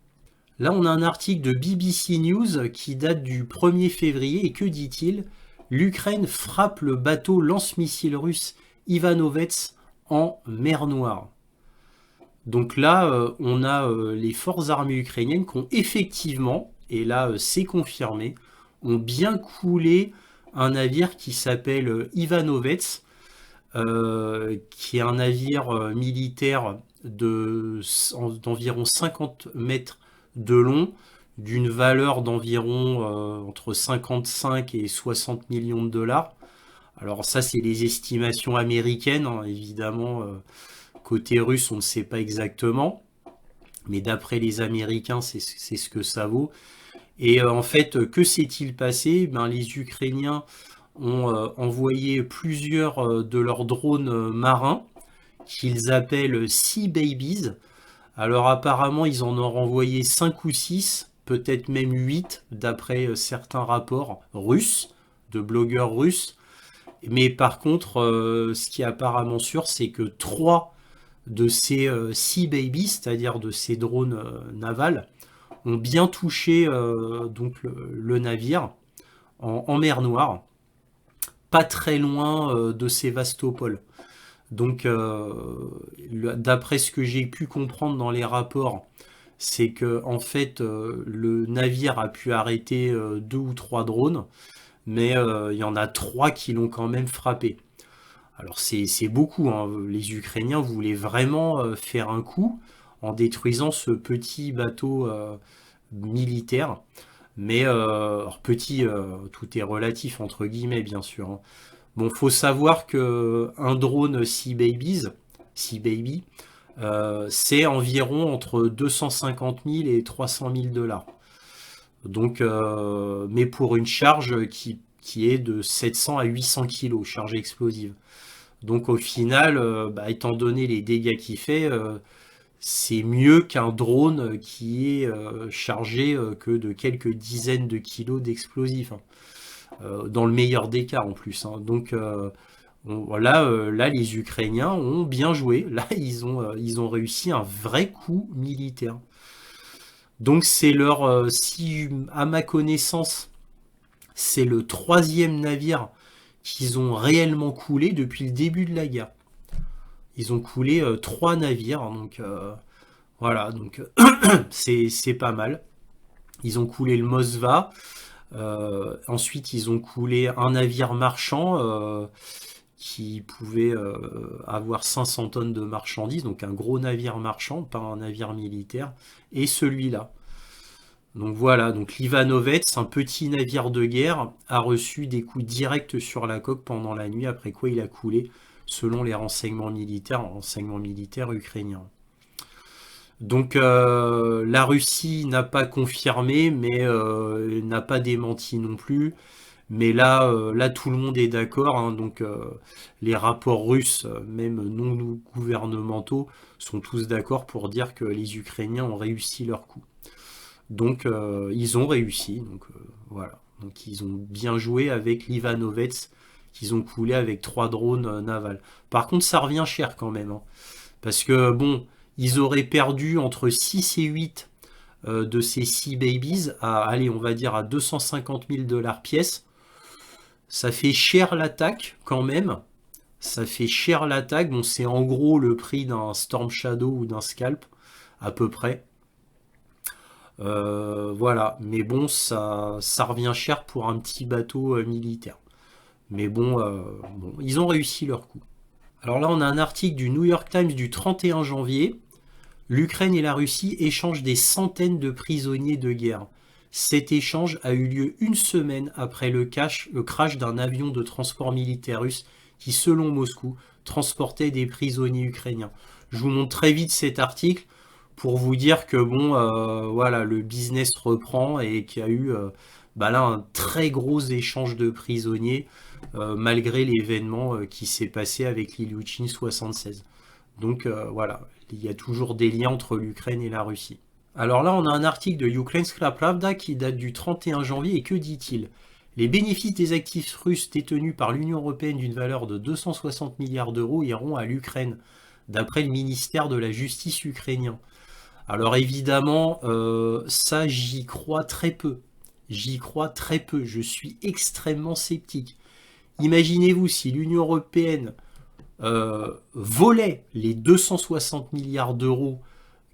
Là, on a un article de BBC News qui date du 1er février et que dit-il? L'Ukraine frappe le bateau lance-missiles russe Ivanovets en mer Noire. Donc là, on a les forces armées ukrainiennes qui ont effectivement, et là c'est confirmé, ont bien coulé un navire qui s'appelle Ivanovets, qui est un navire militaire d'environ 50 mètres de long, d'une valeur d'environ entre 55 et 60 millions de dollars. Alors ça, c'est les estimations américaines, hein, évidemment. Côté russe, on ne sait pas exactement. Mais d'après les Américains, c'est ce que ça vaut. Et en fait, que s'est-il passé? Ben, les Ukrainiens ont envoyé plusieurs de leurs drones marins, qu'ils appellent Sea Babies. Alors apparemment, ils en ont renvoyé 5 ou 6, peut-être même 8, d'après certains rapports russes, de blogueurs russes. Mais par contre, ce qui est apparemment sûr, c'est que 3 de ces Sea Babies, c'est-à-dire de ces drones navals, ont bien touché donc le navire en mer Noire, pas très loin de Sébastopol. Donc, d'après ce que j'ai pu comprendre dans les rapports, c'est que en fait, le navire a pu arrêter 2 ou 3 drones, mais il y en a 3 qui l'ont quand même frappé. Alors c'est beaucoup, hein. Les Ukrainiens voulaient vraiment faire un coup en détruisant ce petit bateau militaire. Mais alors petit, tout est relatif entre guillemets bien sûr, hein. Bon, faut savoir que un drone Sea Baby, c'est environ entre 250 000 et 300 000 dollars. Donc, mais pour une charge qui est de 700 à 800 kilos, charge explosive. Donc au final, bah, étant donné les dégâts qu'il fait, c'est mieux qu'un drone qui est chargé que de quelques dizaines de kilos d'explosifs, hein. Dans le meilleur des cas en plus, hein. Donc voilà, là les Ukrainiens ont bien joué. Là ils ont réussi un vrai coup militaire. Donc c'est leur, si à ma connaissance, c'est le 3e navire qu'ils ont réellement coulé depuis le début de la guerre. Ils ont coulé 3 navires, donc voilà, donc c'est pas mal. Ils ont coulé le Moskva. Ensuite, ils ont coulé un navire marchand qui pouvait avoir 500 tonnes de marchandises, donc un gros navire marchand, pas un navire militaire, et celui-là. Donc voilà, donc l'Ivanovets, un petit navire de guerre, a reçu des coups directs sur la coque pendant la nuit, après quoi il a coulé, selon les renseignements militaires ukrainiens. Donc la Russie n'a pas confirmé, mais n'a pas démenti non plus. Mais là tout le monde est d'accord, hein. Donc les rapports russes, même non gouvernementaux, sont tous d'accord pour dire que les Ukrainiens ont réussi leur coup. Donc ils ont réussi, donc voilà. Donc ils ont bien joué avec l'Ivanovets qu'ils ont coulé avec 3 drones navals. Par contre, ça revient cher quand même, hein. Parce que bon, ils auraient perdu entre 6 et 8 de ces Sea Babies à, allez, on va dire à 250 000 dollars pièce. Ça fait cher l'attaque quand même. Ça fait cher l'attaque. Bon, c'est en gros le prix d'un Storm Shadow ou d'un Scalp, à peu près. Voilà. Mais bon, ça revient cher pour un petit bateau militaire. Mais bon, ils ont réussi leur coup. Alors là, on a un article du New York Times du 31 janvier. L'Ukraine et la Russie échangent des centaines de prisonniers de guerre. Cet échange a eu lieu une semaine après le crash d'un avion de transport militaire russe qui, selon Moscou, transportait des prisonniers ukrainiens. Je vous montre très vite cet article. pour vous dire que bon, voilà, le business reprend et qu'il y a eu là un très gros échange de prisonniers malgré l'événement qui s'est passé avec l'Ilyushin 76. Donc voilà, il y a toujours des liens entre l'Ukraine et la Russie. Alors là, on a un article de Ukrainska Pravda qui date du 31 janvier et que dit-il? Les bénéfices des actifs russes détenus par l'Union européenne d'une valeur de 260 milliards d'euros iront à l'Ukraine, d'après le ministère de la Justice ukrainien. Alors évidemment, ça j'y crois très peu. J'y crois très peu. Je suis extrêmement sceptique. Imaginez-vous si l'Union européenne volait les 260 milliards d'euros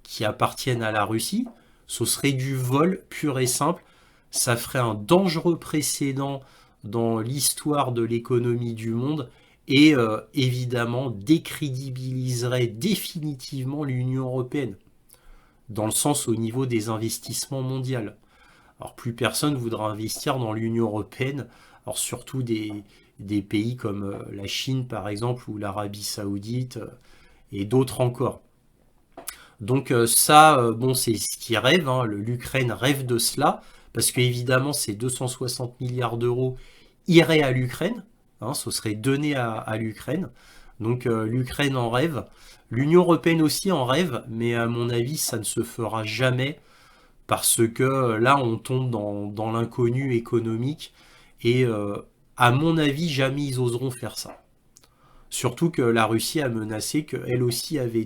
qui appartiennent à la Russie, ce serait du vol pur et simple. Ça ferait un dangereux précédent dans l'histoire de l'économie du monde et évidemment décrédibiliserait définitivement l'Union européenne, dans le sens au niveau des investissements mondiaux. Alors plus personne voudra investir dans l'Union européenne, alors surtout des pays comme la Chine par exemple ou l'Arabie Saoudite et d'autres encore. Donc ça, bon, c'est ce qui rêve, hein, l'Ukraine rêve de cela, parce qu'évidemment ces 260 milliards d'euros iraient à l'Ukraine, hein, ce serait donné à l'Ukraine. Donc l'Ukraine en rêve, l'Union européenne aussi en rêve, mais à mon avis ça ne se fera jamais, parce que là on tombe dans l'inconnu économique, et à mon avis jamais ils oseront faire ça. Surtout que la Russie a menacé qu'elle aussi avait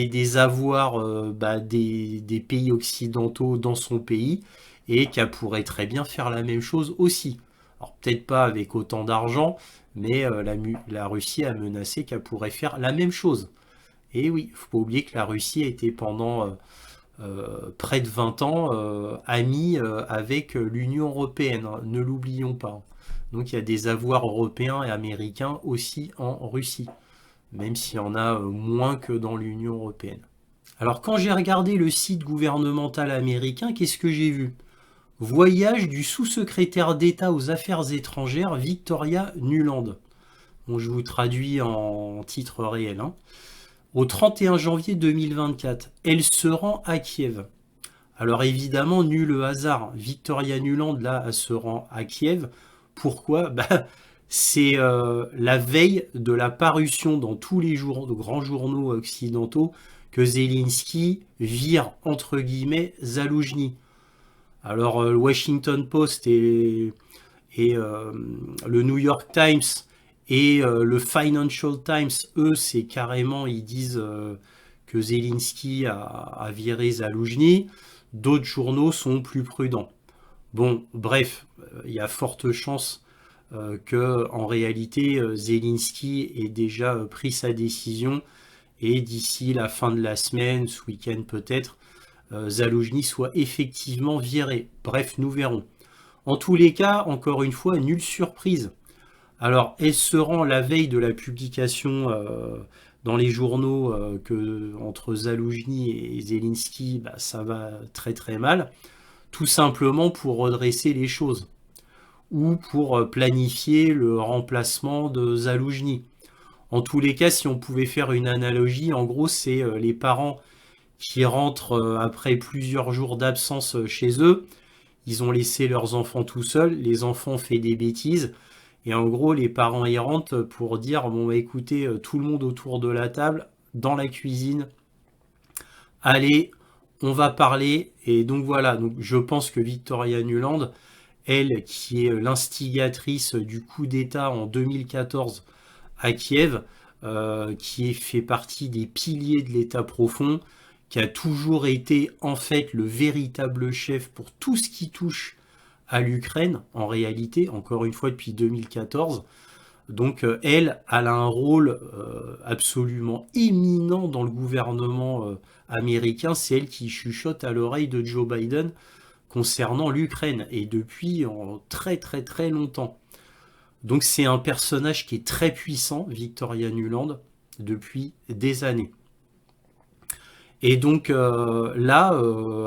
des avoirs des pays occidentaux dans son pays et qu'elle pourrait très bien faire la même chose aussi. Alors peut-être pas avec autant d'argent, mais la Russie a menacé qu'elle pourrait faire la même chose. Et oui, il ne faut pas oublier que la Russie a été pendant près de 20 ans amie avec l'Union européenne, hein, ne l'oublions pas. Donc il y a des avoirs européens et américains aussi en Russie, même s'il y en a moins que dans l'Union européenne. Alors quand j'ai regardé le site gouvernemental américain, qu'est-ce que j'ai vu? Voyage du sous-secrétaire d'État aux Affaires étrangères Victoria Nuland. Bon, je vous traduis en titre réel. Hein. Au 31 janvier 2024, elle se rend à Kiev. Alors évidemment, nul hasard. Victoria Nuland, là, elle se rend à Kiev. Pourquoi? C'est la veille de la parution dans tous les de grands journaux occidentaux que Zelensky vire entre guillemets Zaloujny. Alors le Washington Post et le New York Times et le Financial Times, eux, c'est carrément, ils disent que Zelensky a viré Zaloujny. D'autres journaux sont plus prudents. Bon, bref, il y a forte chance que en réalité Zelensky ait déjà pris sa décision et d'ici la fin de la semaine, ce week-end peut-être, Zaloujny soit effectivement viré. Bref, nous verrons. En tous les cas, encore une fois, nulle surprise. Alors, elle se rend la veille de la publication dans les journaux que entre Zaloujny et Zelensky, ça va très très mal, tout simplement pour redresser les choses ou pour planifier le remplacement de Zaloujny. En tous les cas, si on pouvait faire une analogie, en gros, c'est les parents qui rentrent après plusieurs jours d'absence chez eux. Ils ont laissé leurs enfants tout seuls, les enfants ont fait des bêtises, et en gros, les parents y rentrent pour dire, bon, écoutez, tout le monde autour de la table, dans la cuisine, allez, on va parler, et donc voilà, donc je pense que Victoria Nuland, elle qui est l'instigatrice du coup d'État en 2014 à Kiev, qui fait partie des piliers de l'État profond, qui a toujours été en fait le véritable chef pour tout ce qui touche à l'Ukraine, en réalité, encore une fois depuis 2014. Donc elle a un rôle absolument éminent dans le gouvernement américain, c'est elle qui chuchote à l'oreille de Joe Biden concernant l'Ukraine, et depuis très très très longtemps. Donc c'est un personnage qui est très puissant, Victoria Nuland, depuis des années. Et donc là,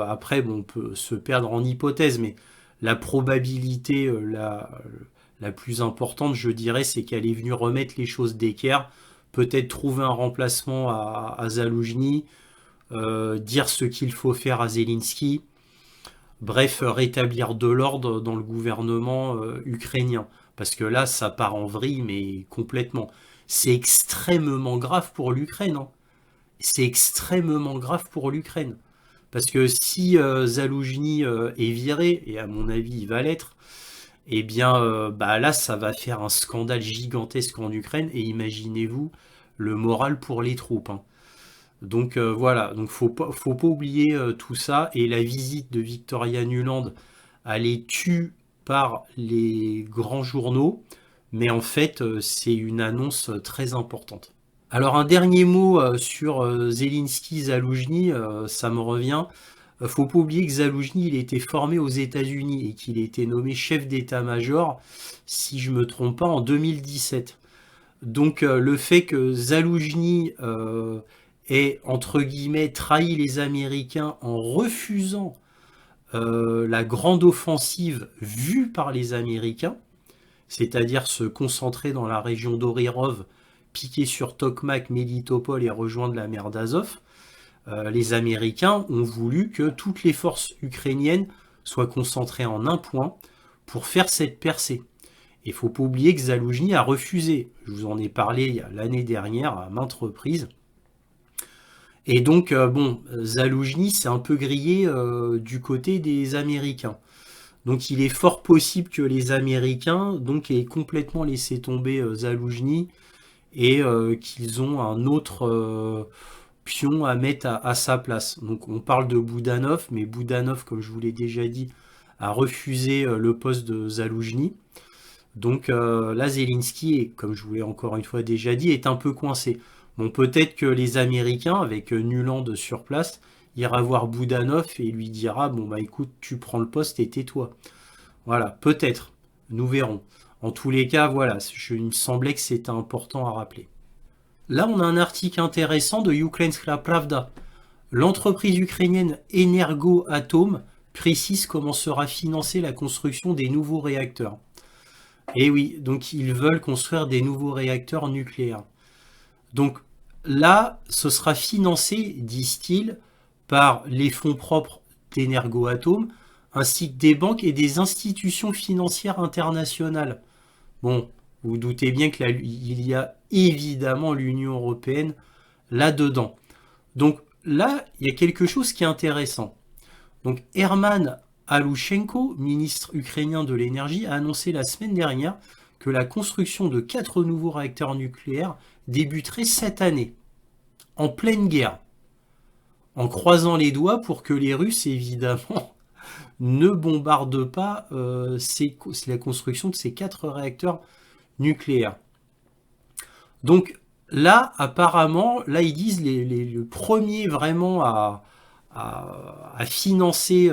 après, bon, on peut se perdre en hypothèse, mais la probabilité la plus importante, je dirais, c'est qu'elle est venue remettre les choses d'équerre, peut-être trouver un remplacement à Zaloujny, dire ce qu'il faut faire à Zelensky, bref, rétablir de l'ordre dans le gouvernement ukrainien. Parce que là, ça part en vrille, mais complètement. C'est extrêmement grave pour l'Ukraine, hein. C'est extrêmement grave pour l'Ukraine. Parce que si Zaloujny est viré, et à mon avis il va l'être, eh bien bah là ça va faire un scandale gigantesque en Ukraine, et imaginez-vous le moral pour les troupes, hein. Donc voilà, donc faut pas oublier tout ça, et la visite de Victoria Nuland, elle est tue par les grands journaux, mais en fait c'est une annonce très importante. Alors un dernier mot sur Zelensky, Zaloujny, ça me revient. Faut pas oublier que Zaloujny, il a été formé aux États-Unis et qu'il a été nommé chef d'état-major, si je me trompe pas, en 2017. Donc le fait que Zaloujny ait, entre guillemets, trahi les Américains en refusant la grande offensive vue par les Américains, c'est-à-dire se concentrer dans la région d'Orirov, piquer sur Tokmak, Melitopol et rejoindre la mer d'Azov, les Américains ont voulu que toutes les forces ukrainiennes soient concentrées en un point pour faire cette percée. Il ne faut pas oublier que Zaloujny a refusé. Je vous en ai parlé l'année dernière à maintes reprises. Et donc, bon, Zaloujny s'est un peu grillé du côté des Américains. Donc il est fort possible que les Américains donc, aient complètement laissé tomber Zaloujny, et qu'ils ont un autre pion à mettre à sa place. Donc on parle de Boudanov, mais Boudanov, comme je vous l'ai déjà dit, a refusé le poste de Zaloujny. Donc là, Zelensky, comme je vous l'ai encore une fois déjà dit, est un peu coincé. Bon, peut-être que les Américains, avec Nuland sur place, ira voir Boudanov et lui dira, bon bah écoute, tu prends le poste et tais-toi. Voilà, peut-être, nous verrons. En tous les cas, voilà, il me semblait que c'était important à rappeler. Là, on a un article intéressant de Ukrainska Pravda. L'entreprise ukrainienne Energoatom précise comment sera financée la construction des nouveaux réacteurs. Et oui, donc ils veulent construire des nouveaux réacteurs nucléaires. Donc là, ce sera financé, disent-ils, par les fonds propres d'Energoatom, ainsi que des banques et des institutions financières internationales. Bon, vous vous doutez bien qu'il y a évidemment l'Union européenne là-dedans. Donc là, il y a quelque chose qui est intéressant. Donc Herman Alushenko, ministre ukrainien de l'énergie, a annoncé la semaine dernière que la construction de 4 nouveaux réacteurs nucléaires débuterait cette année, en pleine guerre, en croisant les doigts pour que les Russes, évidemment, ne bombardent pas la construction de ces 4 réacteurs nucléaires. Donc là, apparemment, là ils disent le premier vraiment à financer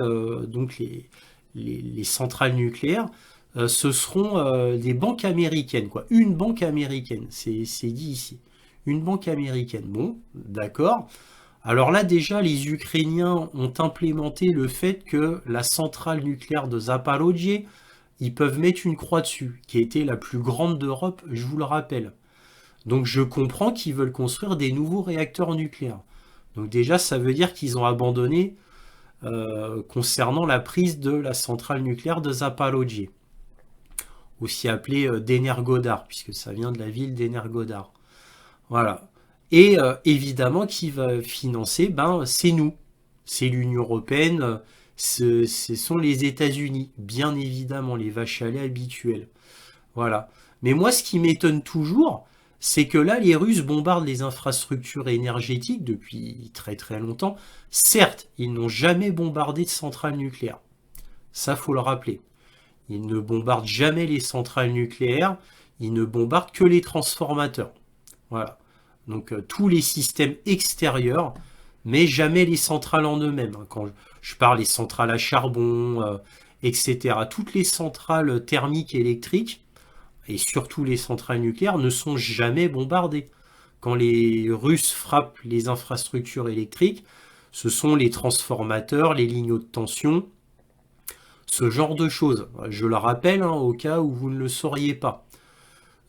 donc les centrales nucléaires, ce seront des banques américaines, quoi. Une banque américaine, c'est dit ici. Une banque américaine. Bon, d'accord. Alors là, déjà, les Ukrainiens ont implémenté le fait que la centrale nucléaire de Zaporojye, ils peuvent mettre une croix dessus, qui était la plus grande d'Europe, je vous le rappelle. Donc je comprends qu'ils veulent construire des nouveaux réacteurs nucléaires. Donc déjà, ça veut dire qu'ils ont abandonné concernant la prise de la centrale nucléaire de Zaporojye, aussi appelée d'Energodar, puisque ça vient de la ville d'Energodar. Voilà. Et évidemment, qui va financer, c'est nous. C'est l'Union européenne, ce sont les États-Unis, bien évidemment, les vaches à lait habituelles. Voilà. Mais moi, ce qui m'étonne toujours, c'est que là, les Russes bombardent les infrastructures énergétiques depuis très très longtemps. Certes, ils n'ont jamais bombardé de centrales nucléaires. Ça, faut le rappeler. Ils ne bombardent jamais les centrales nucléaires, ils ne bombardent que les transformateurs. Voilà. Donc tous les systèmes extérieurs, mais jamais les centrales en eux-mêmes. Quand je parle des centrales à charbon, etc. Toutes les centrales thermiques et électriques, et surtout les centrales nucléaires, ne sont jamais bombardées. Quand les Russes frappent les infrastructures électriques, ce sont les transformateurs, les lignes haute tension, ce genre de choses. Je le rappelle, au cas où vous ne le sauriez pas.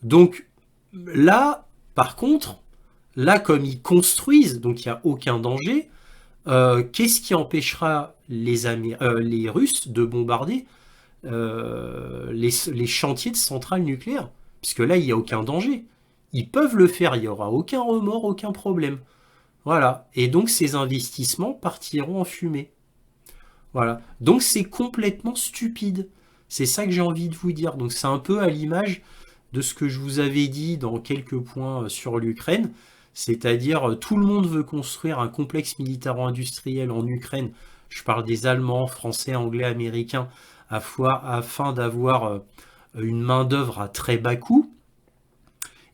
Donc là, par contre, là, comme ils construisent, donc il n'y a aucun danger, Qu'est-ce qui empêchera les Russes de bombarder les chantiers de centrales nucléaires? Puisque là, il n'y a aucun danger. Ils peuvent le faire, il n'y aura aucun remords, aucun problème. Voilà. Et donc, ces investissements partiront en fumée. Voilà. Donc, c'est complètement stupide. C'est ça que j'ai envie de vous dire. Donc, c'est un peu à l'image de ce que je vous avais dit dans quelques points sur l'Ukraine. C'est-à-dire, tout le monde veut construire un complexe militaro-industriel en Ukraine. Je parle des Allemands, Français, Anglais, Américains, afin d'avoir une main-d'œuvre à très bas coût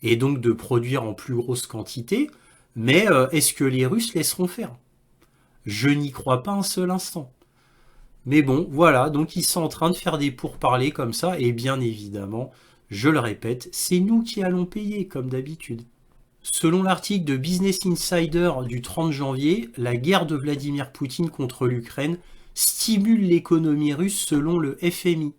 et donc de produire en plus grosse quantité. Mais est-ce que les Russes laisseront faire? Je n'y crois pas un seul instant. Mais bon, voilà, donc ils sont en train de faire des pourparlers comme ça, et bien évidemment, je le répète, c'est nous qui allons payer, comme d'habitude. Selon l'article de Business Insider du 30 janvier, la guerre de Vladimir Poutine contre l'Ukraine stimule l'économie russe selon le FMI.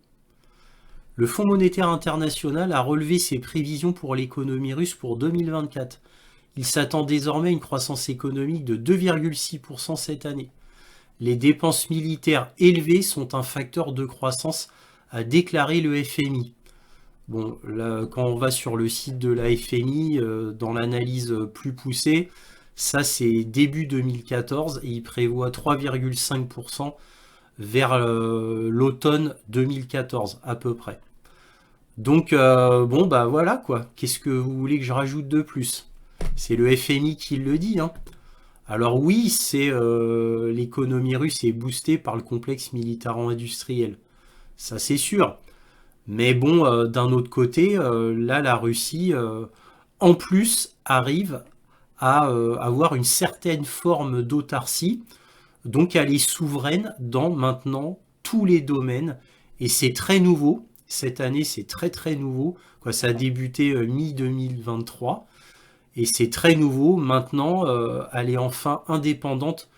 Le Fonds monétaire international a relevé ses prévisions pour l'économie russe pour 2024. Il s'attend désormais à une croissance économique de 2,6% cette année. Les dépenses militaires élevées sont un facteur de croissance, a déclaré le FMI. Bon, là, quand on va sur le site de la FMI, dans l'analyse plus poussée, ça c'est début 2014 et il prévoit 3,5% vers l'automne 2014 à peu près. Donc bon bah voilà quoi, qu'est-ce que vous voulez que je rajoute de plus? C'est le FMI qui le dit, hein. Alors oui, c'est l'économie russe est boostée par le complexe militaro-industriel, ça c'est sûr. Mais bon, d'un autre côté, là la Russie, en plus, arrive à avoir une certaine forme d'autarcie, donc elle est souveraine dans maintenant tous les domaines, et c'est très nouveau. Cette année, c'est très très nouveau. Quoi, ça a débuté mi-2023. Et c'est très nouveau. Maintenant, elle est enfin indépendante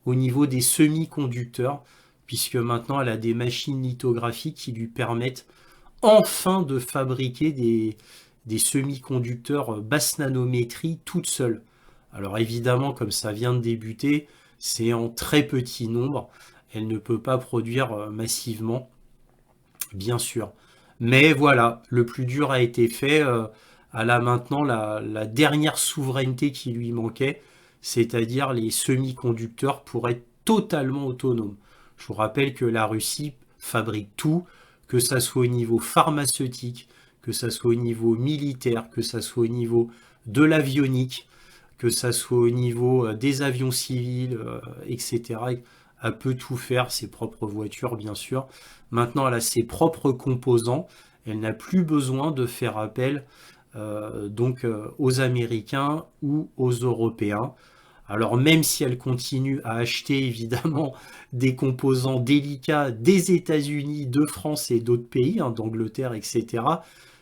au niveau des semi-conducteurs, puisque maintenant elle a des machines lithographiques qui lui permettent enfin de fabriquer des semi-conducteurs basse nanométrie toute seule. Alors évidemment, comme ça vient de débuter, c'est en très petit nombre. Elle ne peut pas produire massivement, bien sûr. Mais voilà, le plus dur a été fait. Elle a maintenant la dernière souveraineté qui lui manquait, c'est-à-dire les semi-conducteurs pour être totalement autonome. Je vous rappelle que la Russie fabrique tout, que ça soit au niveau pharmaceutique, que ça soit au niveau militaire, que ça soit au niveau de l'avionique, que ça soit au niveau des avions civils, etc. Elle peut tout faire, ses propres voitures, bien sûr. Maintenant, elle a ses propres composants. Elle n'a plus besoin de faire appel aux Américains ou aux Européens. Alors même si elle continue à acheter évidemment des composants délicats des États-Unis, de France et d'autres pays, hein, d'Angleterre, etc.,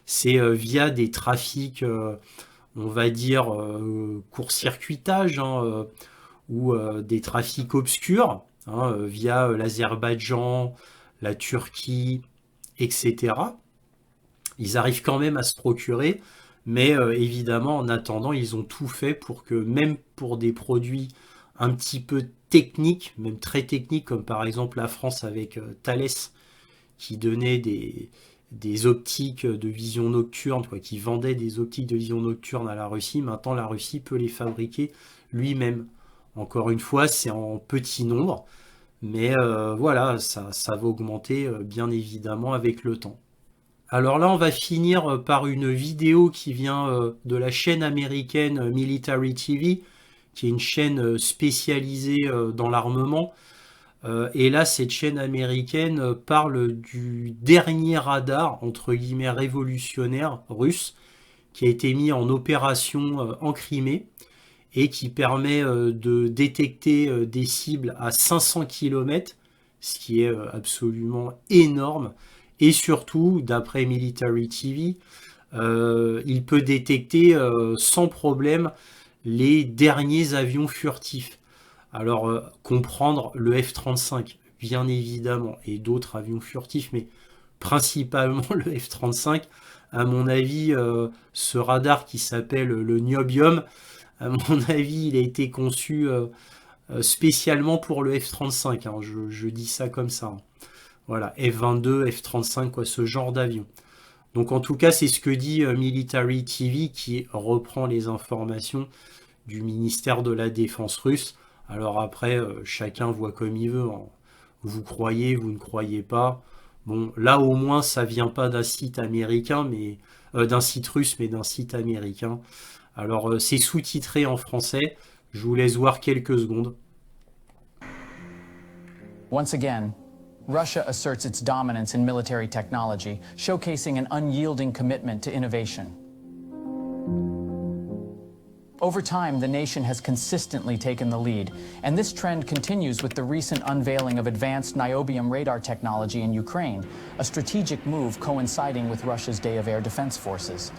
c'est via des trafics, on va dire, court-circuitage, hein, ou des trafics obscurs, hein, via l'Azerbaïdjan, la Turquie, etc. Ils arrivent quand même à se procurer, mais évidemment, en attendant, ils ont tout fait pour que, même pour des produits un petit peu techniques, même très techniques, comme par exemple la France avec Thales, qui donnait des optiques de vision nocturne, quoi, qui vendait des optiques de vision nocturne à la Russie, maintenant la Russie peut les fabriquer lui-même. Encore une fois, c'est en petit nombre, mais voilà, ça va augmenter bien évidemment avec le temps. Alors là, on va finir par une vidéo qui vient de la chaîne américaine Military TV, qui est une chaîne spécialisée dans l'armement. Et là, cette chaîne américaine parle du dernier radar, entre guillemets, révolutionnaire russe, qui a été mis en opération en Crimée et qui permet de détecter des cibles à 500 km, ce qui est absolument énorme. Et surtout, d'après Military TV, il peut détecter sans problème les derniers avions furtifs. Alors, comprendre le F-35, bien évidemment, et d'autres avions furtifs, mais principalement le F-35, à mon avis, ce radar qui s'appelle le Niobium, à mon avis, il a été conçu spécialement pour le F-35, hein, je dis ça comme ça. Hein. Voilà, F-22, F-35, quoi, ce genre d'avion. Donc en tout cas, c'est ce que dit Military TV qui reprend les informations du ministère de la Défense russe. Alors après, chacun voit comme il veut. Hein. Vous croyez, vous ne croyez pas. Bon, là au moins, ça vient pas d'un site américain, mais d'un site russe, mais d'un site américain. Alors c'est sous-titré en français. Je vous laisse voir quelques secondes. Once again, Russia asserts its dominance in military technology, showcasing an unyielding commitment to innovation. Over time, the nation has consistently taken the lead, and this trend continues with the recent unveiling of advanced niobium radar technology in Ukraine, a strategic move coinciding with Russia's Day of Air Defense Forces.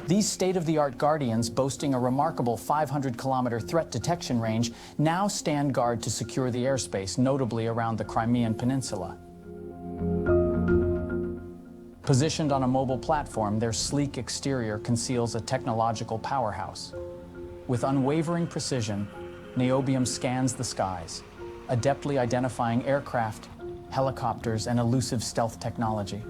These state-of-the-art Guardians, boasting a remarkable 500-kilometer threat detection range, now stand guard to secure the airspace, notably around the Crimean Peninsula. Positioned on a mobile platform, their sleek exterior conceals a technological powerhouse. With unwavering precision, niobium scans the skies, adeptly identifying aircraft, helicopters, and elusive stealth technology.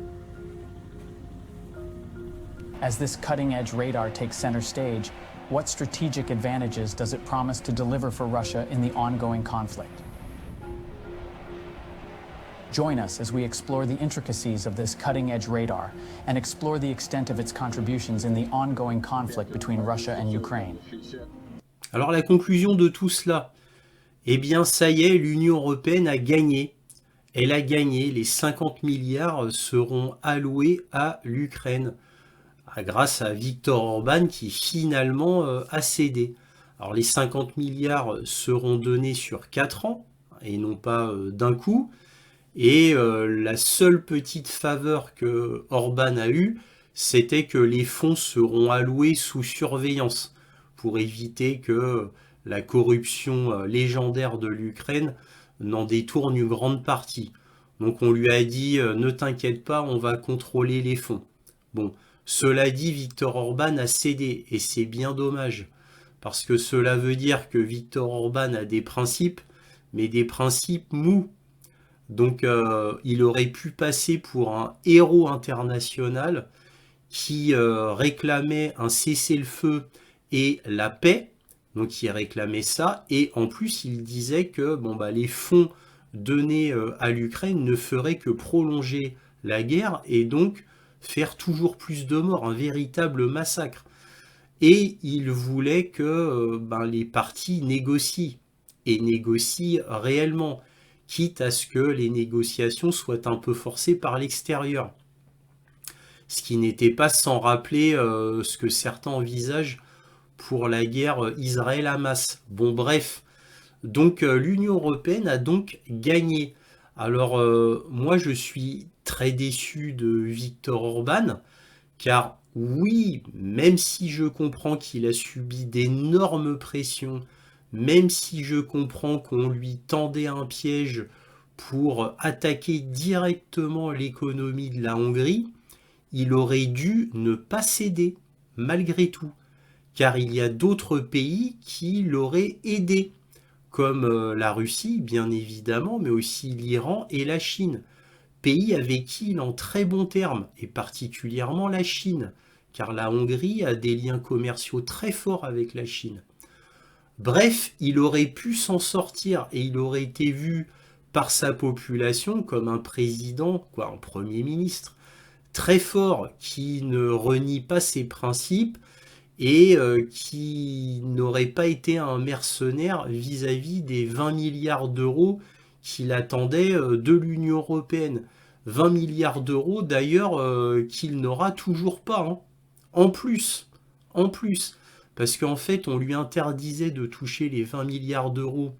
As this cutting-edge radar takes center stage, what strategic advantages does it promise to deliver for Russia in the ongoing conflict? Join us as we explore the intricacies of this cutting-edge radar and explore the extent of its contributions in the ongoing conflict between Russia and Ukraine. Alors la conclusion de tout cela, eh bien ça y est, l'Union européenne a gagné. Elle a gagné, les 50 milliards seront alloués à l'Ukraine, grâce à Viktor Orban qui finalement a cédé. Alors les 50 milliards seront donnés sur 4 ans, et non pas d'un coup. Et la seule petite faveur que Orban a eue, c'était que les fonds seront alloués sous surveillance pour éviter que la corruption légendaire de l'Ukraine n'en détourne une grande partie. Donc on lui a dit ne t'inquiète pas, on va contrôler les fonds. Bon, cela dit, Viktor Orban a cédé et c'est bien dommage parce que cela veut dire que Viktor Orban a des principes, mais des principes mous. Donc il aurait pu passer pour un héros international qui réclamait un cessez-le-feu et la paix, donc il réclamait ça, et en plus il disait que bon, bah, les fonds donnés à l'Ukraine ne feraient que prolonger la guerre et donc faire toujours plus de morts, un véritable massacre. Et il voulait que les partis négocient, et négocient réellement, quitte à ce que les négociations soient un peu forcées par l'extérieur. Ce qui n'était pas sans rappeler ce que certains envisagent pour la guerre Israël-Hamas. Bon bref, donc l'Union européenne a donc gagné. Alors moi je suis très déçu de Viktor Orban, car oui, même si je comprends qu'il a subi d'énormes pressions, même si je comprends qu'on lui tendait un piège pour attaquer directement l'économie de la Hongrie, il aurait dû ne pas céder, malgré tout, car il y a d'autres pays qui l'auraient aidé, comme la Russie, bien évidemment, mais aussi l'Iran et la Chine, pays avec qui il est en très bons termes, et particulièrement la Chine, car la Hongrie a des liens commerciaux très forts avec la Chine. Bref, il aurait pu s'en sortir et il aurait été vu par sa population comme un président, un premier ministre, très fort, qui ne renie pas ses principes et qui n'aurait pas été un mercenaire vis-à-vis des 20 milliards d'euros qu'il attendait de l'Union européenne. 20 milliards d'euros d'ailleurs qu'il n'aura toujours pas, hein. En plus, parce qu'en fait on lui interdisait de toucher les 20 milliards d'euros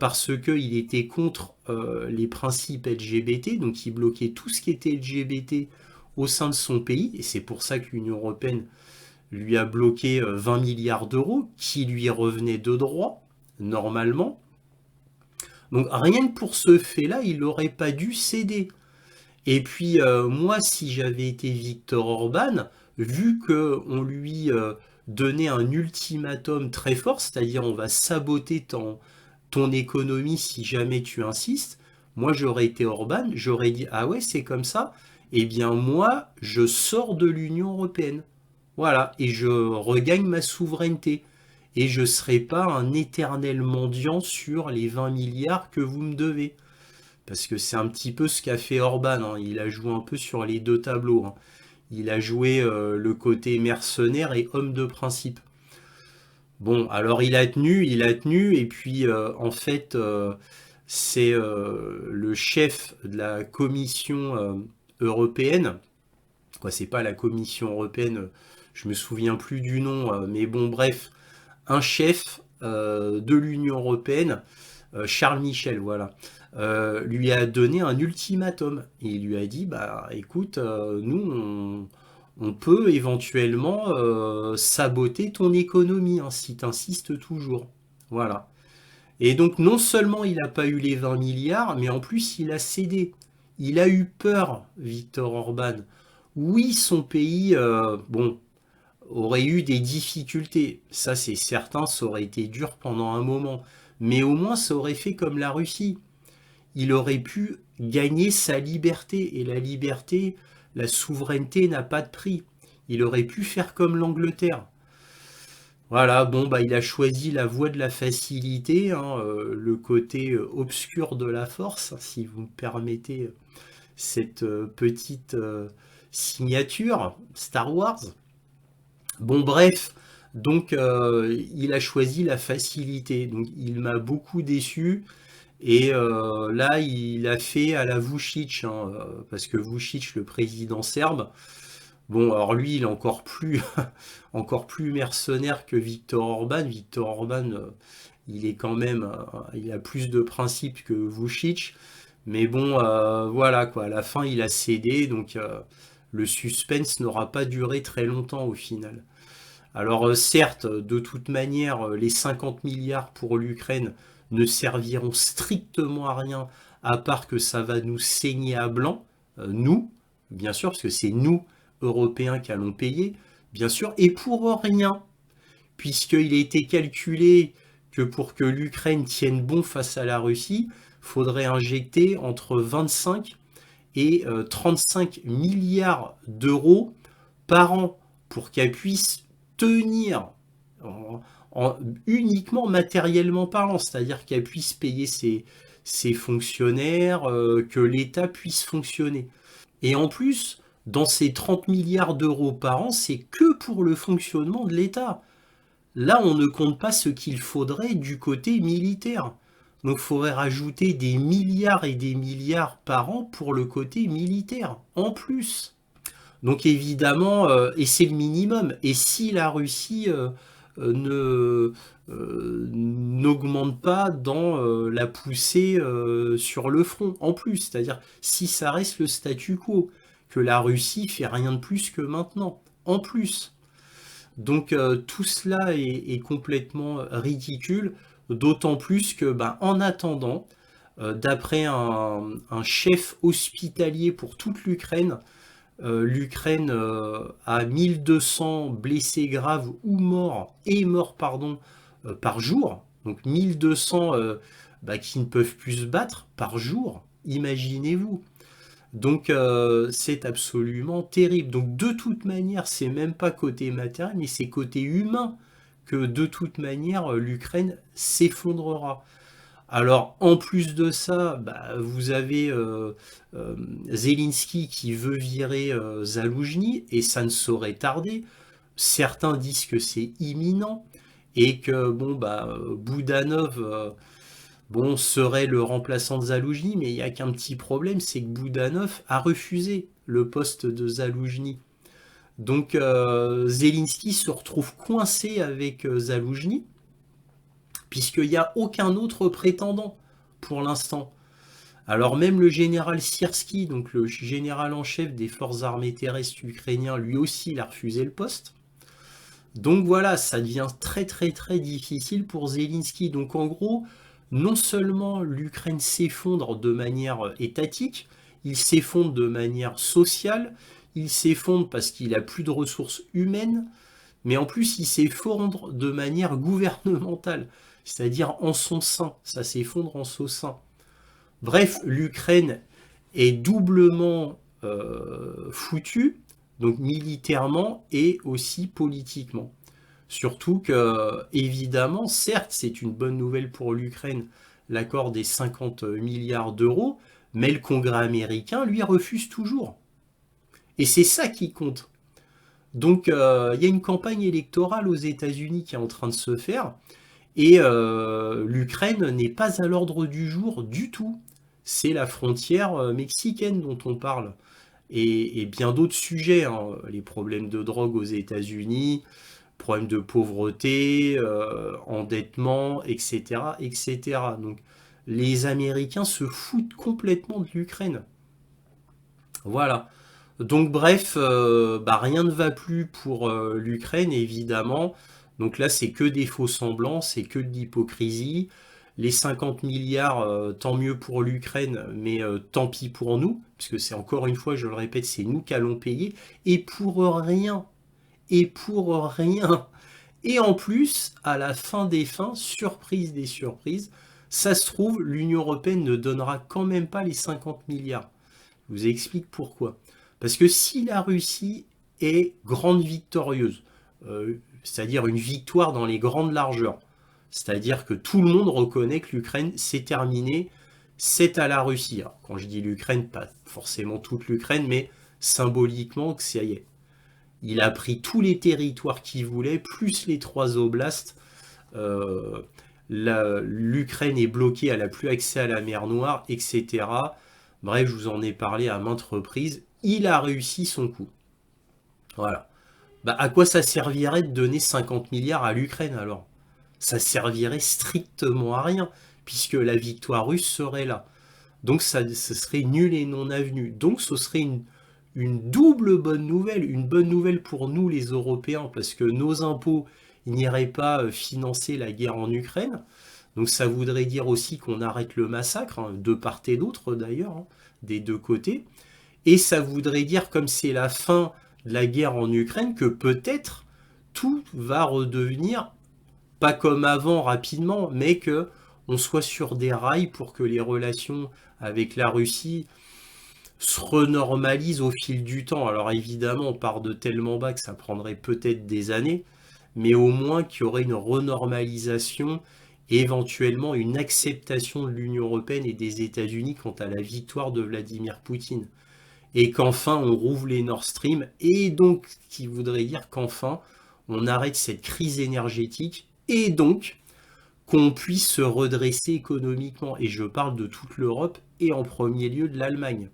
parce qu'il était contre les principes LGBT, donc il bloquait tout ce qui était LGBT au sein de son pays, et c'est pour ça que l'Union européenne lui a bloqué 20 milliards d'euros qui lui revenaient de droit, normalement. Donc rien que pour ce fait-là, il n'aurait pas dû céder. Et puis moi, si j'avais été Viktor Orban, vu qu'on lui donnait un ultimatum très fort, c'est-à-dire on va saboter ton ton économie si jamais tu insistes. Moi, j'aurais été Orban, j'aurais dit, ah ouais, c'est comme ça, eh bien moi, je sors de l'Union européenne. Voilà, et je regagne ma souveraineté. Et je ne serai pas un éternel mendiant sur les 20 milliards que vous me devez. Parce que c'est un petit peu ce qu'a fait Orban, hein. Il a joué un peu sur les deux tableaux, hein. Il a joué le côté mercenaire et homme de principe. Bon, alors il a tenu, et puis en fait, c'est le chef de la Commission européenne, quoi, c'est pas la Commission européenne, je me souviens plus du nom, mais bon, bref, un chef de l'Union européenne, Charles Michel, voilà, lui a donné un ultimatum. Et il lui a dit, bah écoute, nous, on peut éventuellement saboter ton économie, hein, si tu insistes toujours. Voilà. Et donc non seulement il n'a pas eu les 20 milliards, mais en plus il a cédé. Il a eu peur, Viktor Orban. Oui, son pays, bon, aurait eu des difficultés. Ça, c'est certain, ça aurait été dur pendant un moment. Mais au moins, ça aurait fait comme la Russie. Il aurait pu gagner sa liberté. Et la liberté, la souveraineté n'a pas de prix. Il aurait pu faire comme l'Angleterre. Voilà, bon, bah, il a choisi la voie de la facilité, hein, le côté obscur de la force, si vous me permettez cette petite signature Star Wars. Bon, bref, donc il a choisi la facilité. Donc il m'a beaucoup déçu. Et là, il a fait à la Vučić, hein, parce que Vučić, le président serbe, bon, alors lui, il est encore plus, encore plus mercenaire que Viktor Orban. Viktor Orban, il est quand même, il a plus de principes que Vučić. Mais bon, voilà quoi, à la fin, il a cédé, donc le suspense n'aura pas duré très longtemps au final. Alors certes, de toute manière, les 50 milliards pour l'Ukraine ne serviront strictement à rien, à part que ça va nous saigner à blanc, nous, bien sûr, parce que c'est nous, Européens, qui allons payer, bien sûr, et pour rien, puisqu'il a été calculé que pour que l'Ukraine tienne bon face à la Russie, il faudrait injecter entre 25 et 35 milliards d'euros par an pour qu'elle puisse tenir uniquement matériellement parlant, c'est-à-dire qu'elle puisse payer ses fonctionnaires, que l'État puisse fonctionner. Et en plus, dans ces 30 milliards d'euros par an, c'est que pour le fonctionnement de l'État. Là, on ne compte pas ce qu'il faudrait du côté militaire. Donc il faudrait rajouter des milliards et des milliards par an pour le côté militaire, en plus. Donc évidemment, et c'est le minimum. Et si la Russie n'augmente pas dans la poussée sur le front, en plus, c'est-à-dire si ça reste le statu quo, que la Russie fait rien de plus que maintenant, en plus. Donc tout cela est complètement ridicule, d'autant plus que, ben, en attendant, d'après un chef hospitalier pour toute l'Ukraine, l'Ukraine a 1200 blessés graves ou morts, pardon, par jour. Donc 1200 bah, qui ne peuvent plus se battre par jour, imaginez-vous. Donc c'est absolument terrible. Donc de toute manière, c'est même pas côté matériel, mais c'est côté humain que de toute manière l'Ukraine s'effondrera. Alors en plus de ça, bah, vous avez Zelensky qui veut virer Zaloujny, et ça ne saurait tarder. Certains disent que c'est imminent et que bon, bah, Boudanov bon, serait le remplaçant de Zaloujny, mais il n'y a qu'un petit problème, c'est que Boudanov a refusé le poste de Zaloujny. Donc Zelensky se retrouve coincé avec Zaloujny, puisqu'il n'y a aucun autre prétendant pour l'instant. Alors même le général Syrski, donc le général en chef des forces armées terrestres ukrainiens, lui aussi il a refusé le poste. Donc voilà, ça devient très très très difficile pour Zelensky. Donc en gros, non seulement l'Ukraine s'effondre de manière étatique, il s'effondre de manière sociale, il s'effondre parce qu'il n'a plus de ressources humaines, mais en plus il s'effondre de manière gouvernementale. c'est-à-dire en son sein, ça s'effondre en son sein. Bref, l'Ukraine est doublement foutue, donc militairement et aussi politiquement. Surtout que, évidemment, certes, c'est une bonne nouvelle pour l'Ukraine, l'accord des 50 milliards d'euros, mais le Congrès américain, lui, refuse toujours. Et c'est ça qui compte. Donc, il y a une campagne électorale aux États-Unis qui est en train de se faire, et l'Ukraine n'est pas à l'ordre du jour du tout. C'est la frontière mexicaine dont on parle. Et bien d'autres sujets, hein, les problèmes de drogue aux États-Unis, problèmes de pauvreté, endettement, etc., etc. Donc, les Américains se foutent complètement de l'Ukraine. Voilà. Donc bref, rien ne va plus pour l'Ukraine, évidemment. Donc là, c'est que des faux semblants, c'est que de l'hypocrisie. Les 50 milliards, tant mieux pour l'Ukraine, mais tant pis pour nous, puisque c'est encore une fois, je le répète, c'est nous qui allons payer, et pour rien, et pour rien. Et en plus, à la fin des fins, surprise des surprises, ça se trouve, l'Union européenne ne donnera quand même pas les 50 milliards. Je vous explique pourquoi. Parce que si la Russie est grande victorieuse, c'est-à-dire une victoire dans les grandes largeurs, c'est-à-dire que tout le monde reconnaît que l'Ukraine, c'est terminé, c'est à la Russie. Alors, quand je dis l'Ukraine, pas forcément toute l'Ukraine, mais symboliquement que ça y est. Il a pris tous les territoires qu'il voulait, plus les 3 oblasts. L'Ukraine est bloquée, elle n'a plus accès à la mer Noire, etc. Bref, je vous en ai parlé à maintes reprises. Il a réussi son coup. Voilà. À quoi ça servirait de donner 50 milliards à l'Ukraine alors? Ça servirait strictement à rien, puisque la victoire russe serait là. Donc ce serait nul et non avenu. Donc ce serait une double bonne nouvelle, une bonne nouvelle pour nous les Européens, parce que nos impôts n'iraient pas financer la guerre en Ukraine. Donc ça voudrait dire aussi qu'on arrête le massacre, hein, de part et d'autre d'ailleurs, hein, des deux côtés. Et ça voudrait dire, comme c'est la fin de la guerre en Ukraine, que peut-être tout va redevenir, pas comme avant rapidement, mais que on soit sur des rails pour que les relations avec la Russie se renormalisent au fil du temps. Alors évidemment, on part de tellement bas que ça prendrait peut-être des années, mais au moins qu'il y aurait une renormalisation et éventuellement une acceptation de l'Union européenne et des États-Unis quant à la victoire de Vladimir Poutine. Et qu'enfin on rouvre les Nord Stream, et donc ce qui voudrait dire qu'enfin on arrête cette crise énergétique, et donc qu'on puisse se redresser économiquement. Et je parle de toute l'Europe, et en premier lieu de l'Allemagne.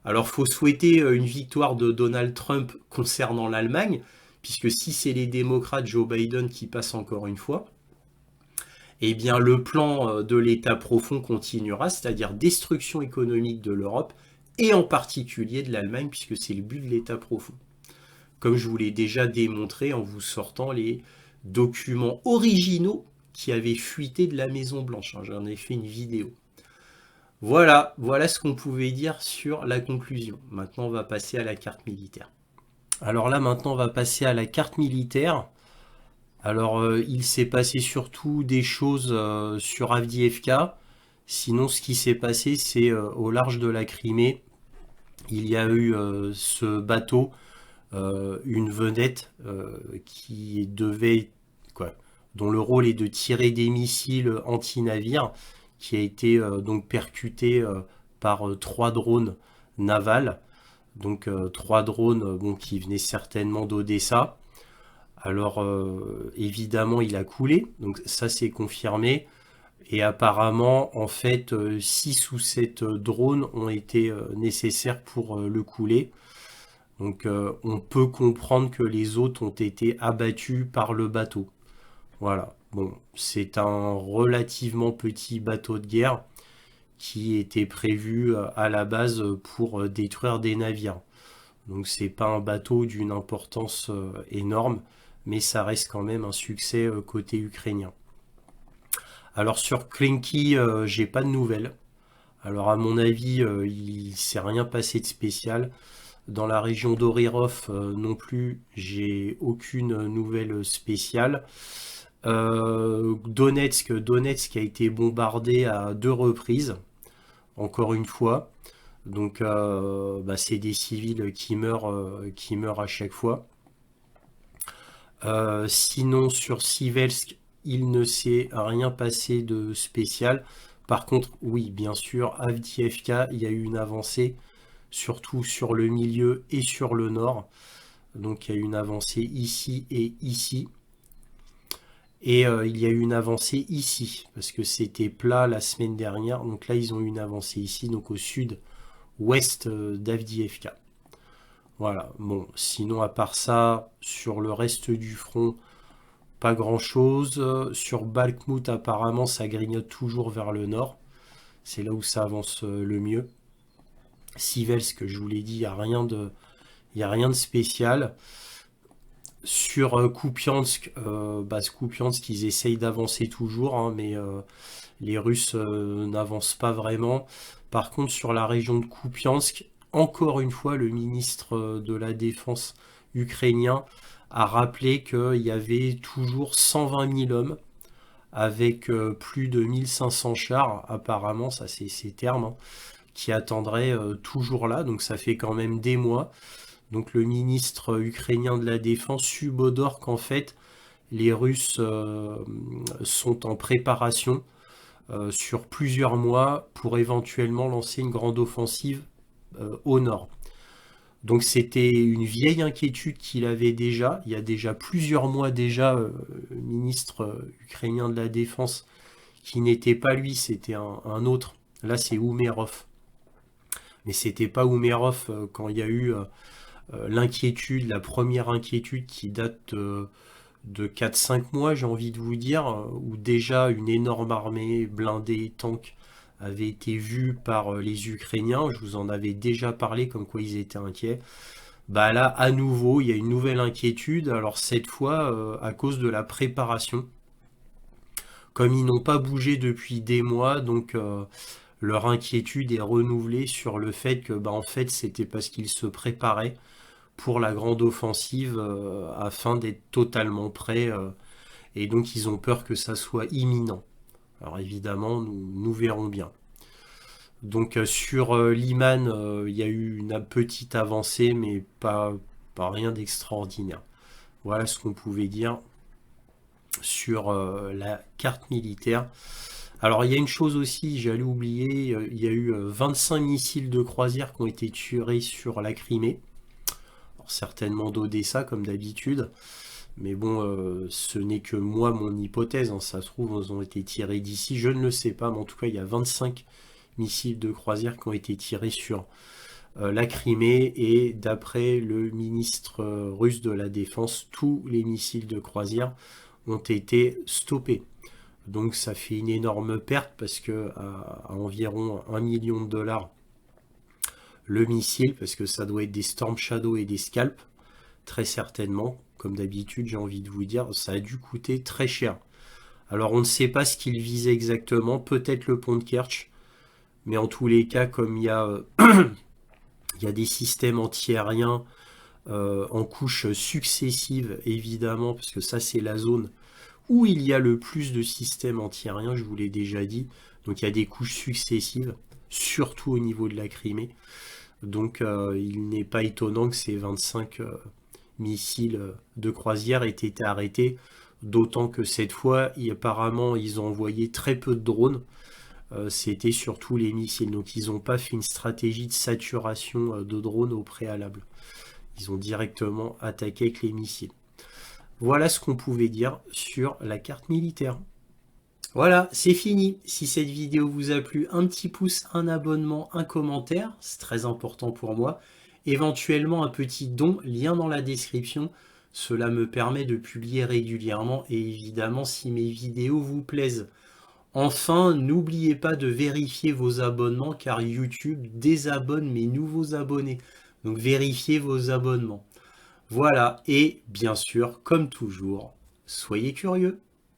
Alors faut souhaiter une victoire de Donald Trump concernant l'Allemagne, puisque si c'est les démocrates, Joe Biden qui passe encore une fois, eh bien le plan de l'État profond continuera, c'est-à-dire destruction économique de l'Europe, et en particulier de l'Allemagne, puisque c'est le but de l'État profond. Comme je vous l'ai déjà démontré en vous sortant les documents originaux qui avaient fuité de la Maison Blanche. J'en ai fait une vidéo. Voilà ce qu'on pouvait dire sur la conclusion. Maintenant, on va passer à la carte militaire. Alors là, maintenant, on va passer à la carte militaire. Alors, il s'est passé surtout des choses sur Avdiivka. Sinon, ce qui s'est passé, c'est au large de la Crimée. Il y a eu ce bateau, une vedette qui devait, dont le rôle est de tirer des missiles anti-navires, qui a été donc percuté par 3 drones navals. Donc 3 drones qui venaient certainement d'Odessa. Alors évidemment il a coulé, donc ça c'est confirmé. Et apparemment en fait 6 ou 7 drones ont été nécessaires pour le couler. Donc on peut comprendre que les autres ont été abattus par le bateau. Voilà, bon, c'est un relativement petit bateau de guerre qui était prévu à la base pour détruire des navires. Donc c'est pas un bateau d'une importance énorme, mais ça reste quand même un succès côté ukrainien. Alors sur Klinky, j'ai pas de nouvelles. Alors à mon avis, il s'est rien passé de spécial. Dans la région d'Orirov non plus, j'ai aucune nouvelle spéciale. Donetsk a été bombardé à 2 reprises, encore une fois. Donc c'est des civils qui meurent à chaque fois. Sinon, sur Sivelsk, il ne s'est rien passé de spécial. Par contre, oui, bien sûr, Avdiivka, il y a eu une avancée, surtout sur le milieu et sur le nord. Donc il y a eu une avancée ici et ici. Et il y a eu une avancée ici, parce que c'était plat la semaine dernière. Donc là, ils ont eu une avancée ici, donc au sud-ouest d'Avdiivka. Voilà, bon, sinon à part ça, sur le reste du front, pas grand-chose. Sur Bakhmut, apparemment, ça grignote toujours vers le nord. C'est là où ça avance le mieux. Sivelsk, je vous l'ai dit, il y a rien de spécial. Sur Kupiansk, Kupiansk, ils essayent d'avancer toujours, hein, mais les Russes n'avancent pas vraiment. Par contre, sur la région de Kupiansk, encore une fois, le ministre de la Défense ukrainien a rappelé qu'il y avait toujours 120 000 hommes avec plus de 1500 chars, apparemment, ça c'est ces termes, hein, qui attendraient toujours là, donc ça fait quand même des mois. Donc le ministre ukrainien de la Défense subodore qu'en fait les Russes sont en préparation sur plusieurs mois pour éventuellement lancer une grande offensive au nord. Donc c'était une vieille inquiétude qu'il avait déjà, il y a déjà plusieurs mois déjà, le ministre ukrainien de la Défense, qui n'était pas lui, c'était un autre, là c'est Umerov. Mais c'était pas Umerov quand il y a eu l'inquiétude, la première inquiétude qui date de 4-5 mois, j'ai envie de vous dire, où déjà une énorme armée blindée, tank, avait été vue par les Ukrainiens. Je vous en avais déjà parlé, comme quoi ils étaient inquiets. Bah là, à nouveau, il y a une nouvelle inquiétude. Alors cette fois, à cause de la préparation. Comme ils n'ont pas bougé depuis des mois, donc leur inquiétude est renouvelée sur le fait que, en fait, c'était parce qu'ils se préparaient pour la grande offensive afin d'être totalement prêts. Et donc, ils ont peur que ça soit imminent. Alors évidemment, nous verrons bien. Donc sur Liman, il y a eu une petite avancée, mais pas rien d'extraordinaire. Voilà ce qu'on pouvait dire sur la carte militaire. Alors il y a une chose aussi, j'allais oublier, il y a eu 25 missiles de croisière qui ont été tirés sur la Crimée. Alors, certainement d'Odessa comme d'habitude. Mais bon, ce n'est que moi, mon hypothèse, hein, ça se trouve, ils ont été tirés d'ici, je ne le sais pas, mais en tout cas, il y a 25 missiles de croisière qui ont été tirés sur la Crimée, et d'après le ministre russe de la Défense, tous les missiles de croisière ont été stoppés. Donc ça fait une énorme perte, parce que à environ 1 million de dollars le missile, parce que ça doit être des Storm Shadow et des Scalp, très certainement. Comme d'habitude, j'ai envie de vous dire, ça a dû coûter très cher. Alors on ne sait pas ce qu'il visait exactement, peut-être le pont de Kerch, mais en tous les cas, comme il y a, il y a des systèmes antiaériens en couches successives, évidemment, parce que ça c'est la zone où il y a le plus de systèmes antiaériens, je vous l'ai déjà dit. Donc il y a des couches successives, surtout au niveau de la Crimée. Donc il n'est pas étonnant que ces 25 missiles de croisière aient été arrêtés, d'autant que cette fois, apparemment, ils ont envoyé très peu de drones. C'était surtout les missiles. Donc ils n'ont pas fait une stratégie de saturation de drones au préalable. Ils ont directement attaqué avec les missiles. Voilà ce qu'on pouvait dire sur la carte militaire. Voilà, c'est fini. Si cette vidéo vous a plu, un petit pouce, un abonnement, un commentaire, c'est très important pour moi. Éventuellement un petit don, lien dans la description. Cela me permet de publier régulièrement, et évidemment si mes vidéos vous plaisent. Enfin, n'oubliez pas de vérifier vos abonnements, car YouTube désabonne mes nouveaux abonnés. Donc vérifiez vos abonnements. Voilà, et bien sûr, comme toujours, soyez curieux.